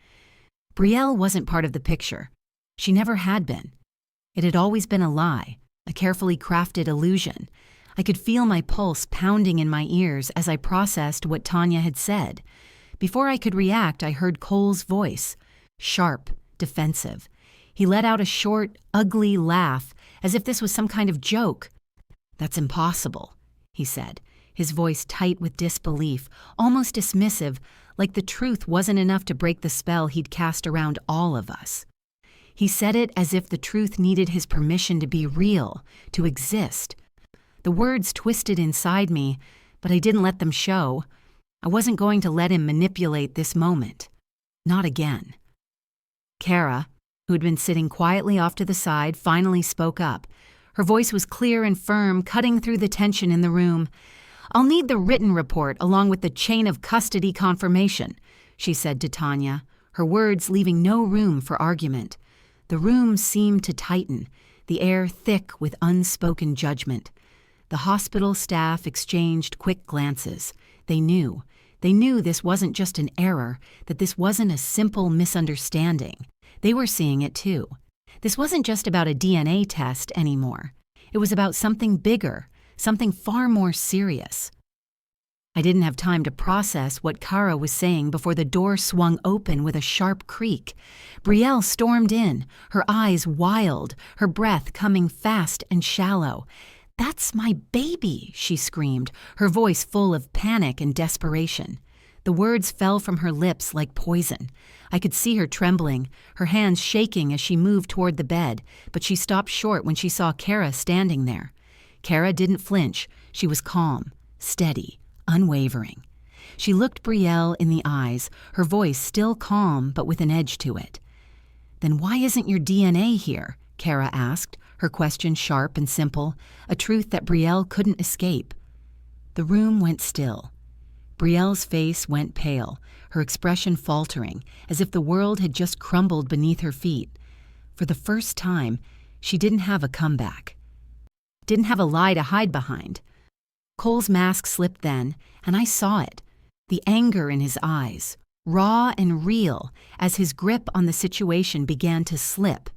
Brielle wasn't part of the picture. She never had been. It had always been a lie, a carefully crafted illusion. I could feel my pulse pounding in my ears as I processed what Tanya had said. Before I could react, I heard Cole's voice, sharp, defensive. He let out a short, ugly laugh, as if this was some kind of joke. "That's impossible," he said, his voice tight with disbelief, almost dismissive, like the truth wasn't enough to break the spell he'd cast around all of us. He said it as if the truth needed his permission to be real, to exist. The words twisted inside me, but I didn't let them show. I wasn't going to let him manipulate this moment. Not again. Kara, who had been sitting quietly off to the side, finally spoke up. Her voice was clear and firm, cutting through the tension in the room. "I'll need the written report along with the chain of custody confirmation," she said to Tanya, her words leaving no room for argument. The room seemed to tighten, the air thick with unspoken judgment. The hospital staff exchanged quick glances. They knew this wasn't just an error, that this wasn't a simple misunderstanding. They were seeing it too. This wasn't just about a DNA test anymore. It was about something bigger, something far more serious. I didn't have time to process what Kara was saying before the door swung open with a sharp creak. Brielle stormed in, her eyes wild, her breath coming fast and shallow. "That's my baby," she screamed, her voice full of panic and desperation. The words fell from her lips like poison. I could see her trembling, her hands shaking as she moved toward the bed, but she stopped short when she saw Kara standing there. Kara didn't flinch. She was calm, steady, unwavering. She looked Brielle in the eyes, her voice still calm but with an edge to it. "Then why isn't your DNA here?" Kara asked, her question sharp and simple, a truth that Brielle couldn't escape. The room went still. Brielle's face went pale, her expression faltering, as if the world had just crumbled beneath her feet. For the first time, she didn't have a comeback. Didn't have a lie to hide behind. Cole's mask slipped then, and I saw it. The anger in his eyes, raw and real, as his grip on the situation began to slip.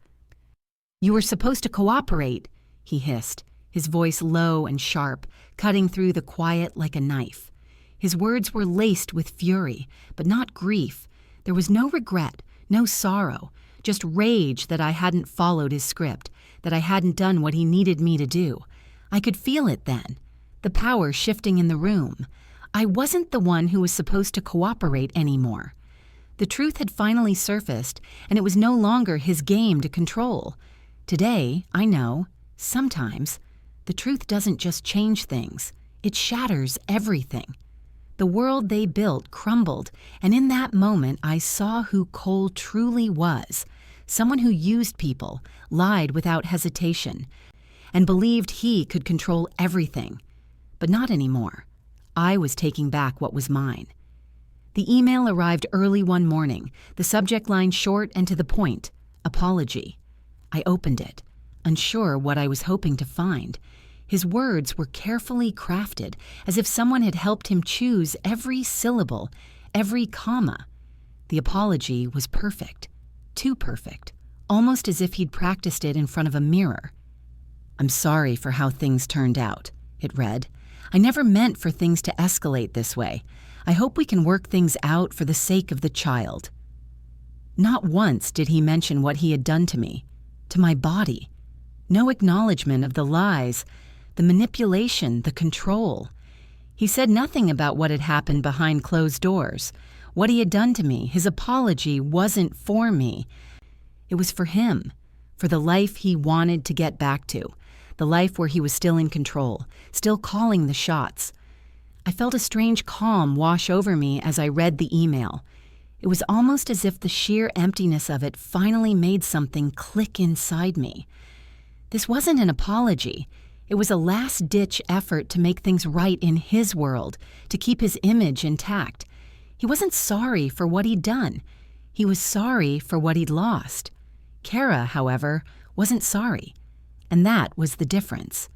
"You were supposed to cooperate," he hissed, his voice low and sharp, cutting through the quiet like a knife. His words were laced with fury, but not grief. There was no regret, no sorrow, just rage that I hadn't followed his script, that I hadn't done what he needed me to do. I could feel it then, the power shifting in the room. I wasn't the one who was supposed to cooperate anymore. The truth had finally surfaced, and it was no longer his game to control. Today, I know, sometimes, the truth doesn't just change things, it shatters everything. The world they built crumbled, and in that moment I saw who Cole truly was, someone who used people, lied without hesitation, and believed he could control everything. But not anymore. I was taking back what was mine. The email arrived early one morning, the subject line short and to the point, apology. I opened it, unsure what I was hoping to find. His words were carefully crafted, as if someone had helped him choose every syllable, every comma. The apology was perfect, too perfect, almost as if he'd practiced it in front of a mirror. "I'm sorry for how things turned out," it read. "I never meant for things to escalate this way. I hope we can work things out for the sake of the child." Not once did he mention what he had done to me, to my body. No acknowledgement of the lies, the manipulation, the control. He said nothing about what had happened behind closed doors. What he had done to me, his apology, wasn't for me. It was for him, for the life he wanted to get back to, the life where he was still in control, still calling the shots. I felt a strange calm wash over me as I read the email. It was almost as if the sheer emptiness of it finally made something click inside me. This wasn't an apology. It was a last-ditch effort to make things right in his world, to keep his image intact. He wasn't sorry for what he'd done. He was sorry for what he'd lost. Kara, however, wasn't sorry, and that was the difference.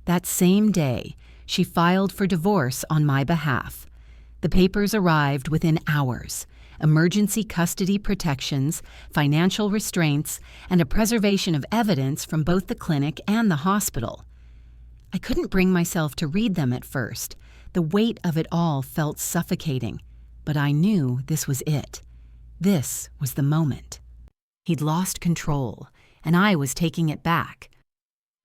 That same day, she filed for divorce on my behalf. The papers arrived within hours. Emergency custody protections, financial restraints, and a preservation of evidence from both the clinic and the hospital. I couldn't bring myself to read them at first. The weight of it all felt suffocating, but I knew this was it. This was the moment. He'd lost control, and I was taking it back.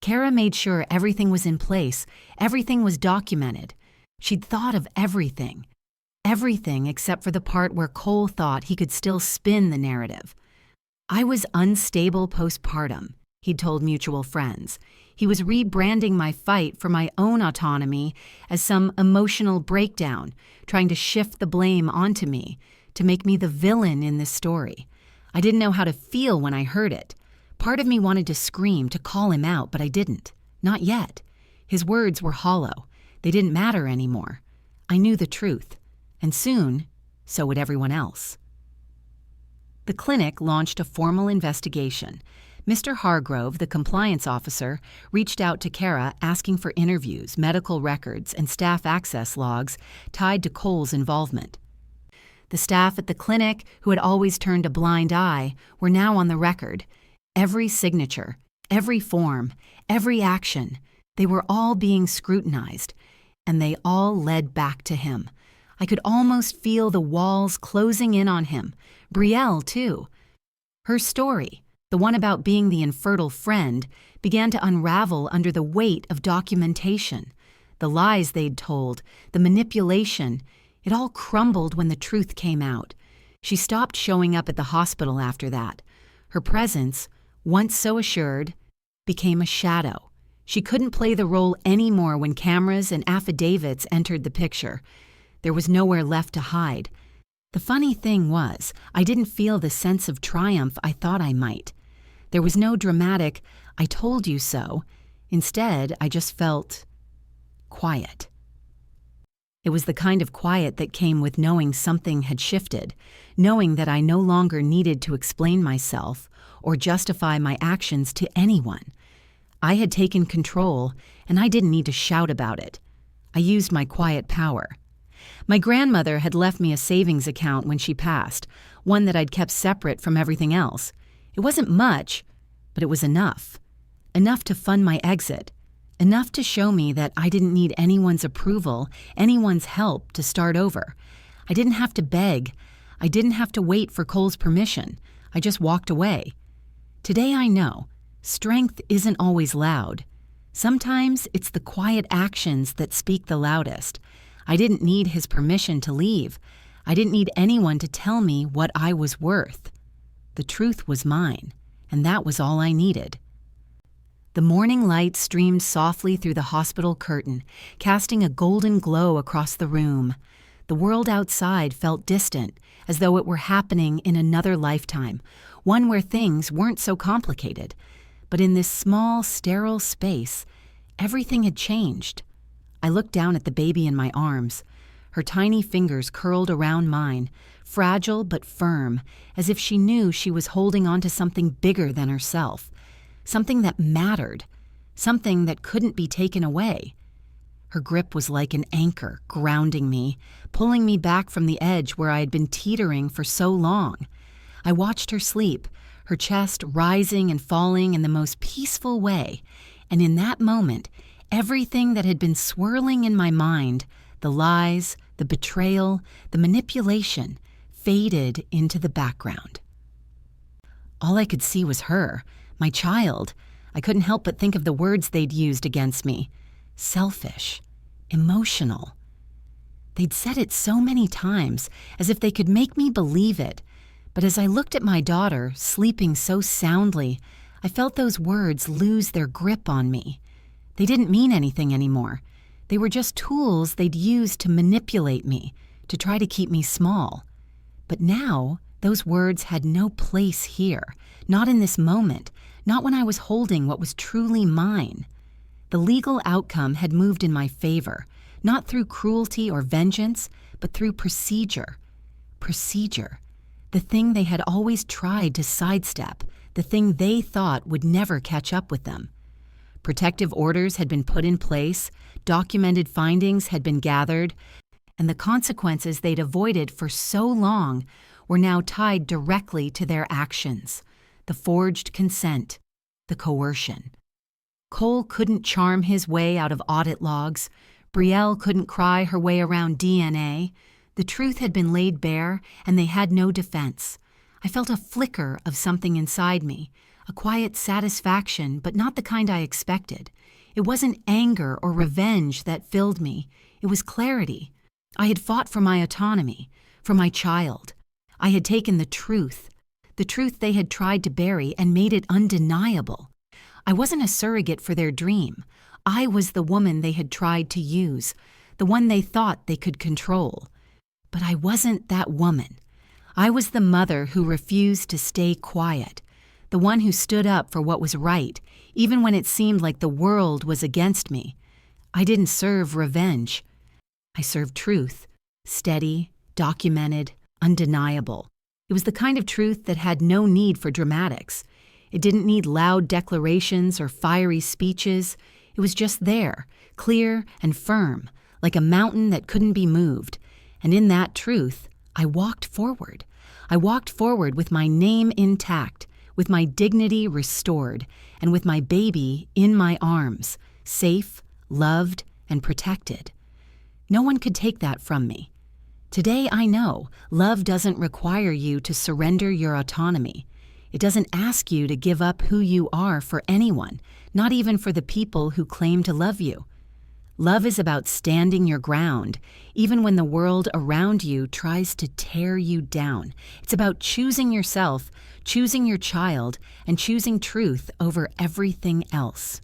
Kara made sure everything was in place, everything was documented. She'd thought of everything. Everything except for the part where Cole thought he could still spin the narrative. I was unstable postpartum, he'd told mutual friends. He was rebranding my fight for my own autonomy as some emotional breakdown, trying to shift the blame onto me, to make me the villain in this story. I didn't know how to feel when I heard it. Part of me wanted to scream, to call him out, but I didn't. Not yet. His words were hollow. They didn't matter anymore. I knew the truth. And soon, so would everyone else. The clinic launched a formal investigation. Mr. Hargrove, the compliance officer, reached out to Kara asking for interviews, medical records, and staff access logs tied to Cole's involvement. The staff at the clinic, who had always turned a blind eye, were now on the record. Every signature, every form, every action, they were all being scrutinized, and they all led back to him. I could almost feel the walls closing in on him. Brielle, too. Her story, the one about being the infertile friend, began to unravel under the weight of documentation. The lies they'd told, the manipulation, it all crumbled when the truth came out. She stopped showing up at the hospital after that. Her presence, once so assured, became a shadow. She couldn't play the role anymore when cameras and affidavits entered the picture. There was nowhere left to hide. The funny thing was, I didn't feel the sense of triumph I thought I might. There was no dramatic, "I told you so." Instead, I just felt quiet. It was the kind of quiet that came with knowing something had shifted, knowing that I no longer needed to explain myself or justify my actions to anyone. I had taken control, and I didn't need to shout about it. I used my quiet power. My grandmother had left me a savings account when she passed, one that I'd kept separate from everything else. It wasn't much, but it was enough. Enough to fund my exit. enough to show me that I didn't need anyone's approval, anyone's help to start over. I didn't have to beg. I didn't have to wait for Cole's permission. I just walked away. Today I know, strength isn't always loud. Sometimes it's the quiet actions that speak the loudest. I didn't need his permission to leave. I didn't need anyone to tell me what I was worth. The truth was mine, and that was all I needed. The morning light streamed softly through the hospital curtain, casting a golden glow across the room. The world outside felt distant, as though it were happening in another lifetime, one where things weren't so complicated. But in this small, sterile space, everything had changed. I looked down at the baby in my arms. Her tiny fingers curled around mine, fragile but firm, as if she knew she was holding on to something bigger than herself, something that mattered, something that couldn't be taken away. Her grip was like an anchor, grounding me, pulling me back from the edge where I had been teetering for so long. I watched her sleep, her chest rising and falling in the most peaceful way, and in that moment, everything that had been swirling in my mind, the lies, the betrayal, the manipulation, faded into the background. All I could see was her, my child. I couldn't help but think of the words they'd used against me. Selfish, emotional. They'd said it so many times, as if they could make me believe it. But as I looked at my daughter, sleeping so soundly, I felt those words lose their grip on me. They didn't mean anything anymore. They were just tools they'd used to manipulate me, to try to keep me small. But now, those words had no place here, not in this moment, not when I was holding what was truly mine. The legal outcome had moved in my favor, not through cruelty or vengeance, but through procedure. Procedure. The thing they had always tried to sidestep, the thing they thought would never catch up with them. Protective orders had been put in place, documented findings had been gathered, and the consequences they'd avoided for so long were now tied directly to their actions. The forged consent, the coercion. Cole couldn't charm his way out of audit logs. Brielle couldn't cry her way around DNA. The truth had been laid bare, and they had no defense. I felt a flicker of something inside me, a quiet satisfaction, but not the kind I expected. It wasn't anger or revenge that filled me. It was clarity. I had fought for my autonomy, for my child. I had taken the truth they had tried to bury, and made it undeniable. I wasn't a surrogate for their dream. I was the woman they had tried to use, the one they thought they could control. But I wasn't that woman. I was the mother who refused to stay quiet, the one who stood up for what was right, even when it seemed like the world was against me. I didn't serve revenge. I served truth, steady, documented, undeniable. It was the kind of truth that had no need for dramatics. It didn't need loud declarations or fiery speeches. It was just there, clear and firm, like a mountain that couldn't be moved. And in that truth, I walked forward. I walked forward with my name intact, with my dignity restored, and with my baby in my arms, safe, loved, and protected. No one could take that from me. Today I know love doesn't require you to surrender your autonomy. It doesn't ask you to give up who you are for anyone, not even for the people who claim to love you. Love is about standing your ground, even when the world around you tries to tear you down. It's about choosing yourself, choosing your child, and choosing truth over everything else.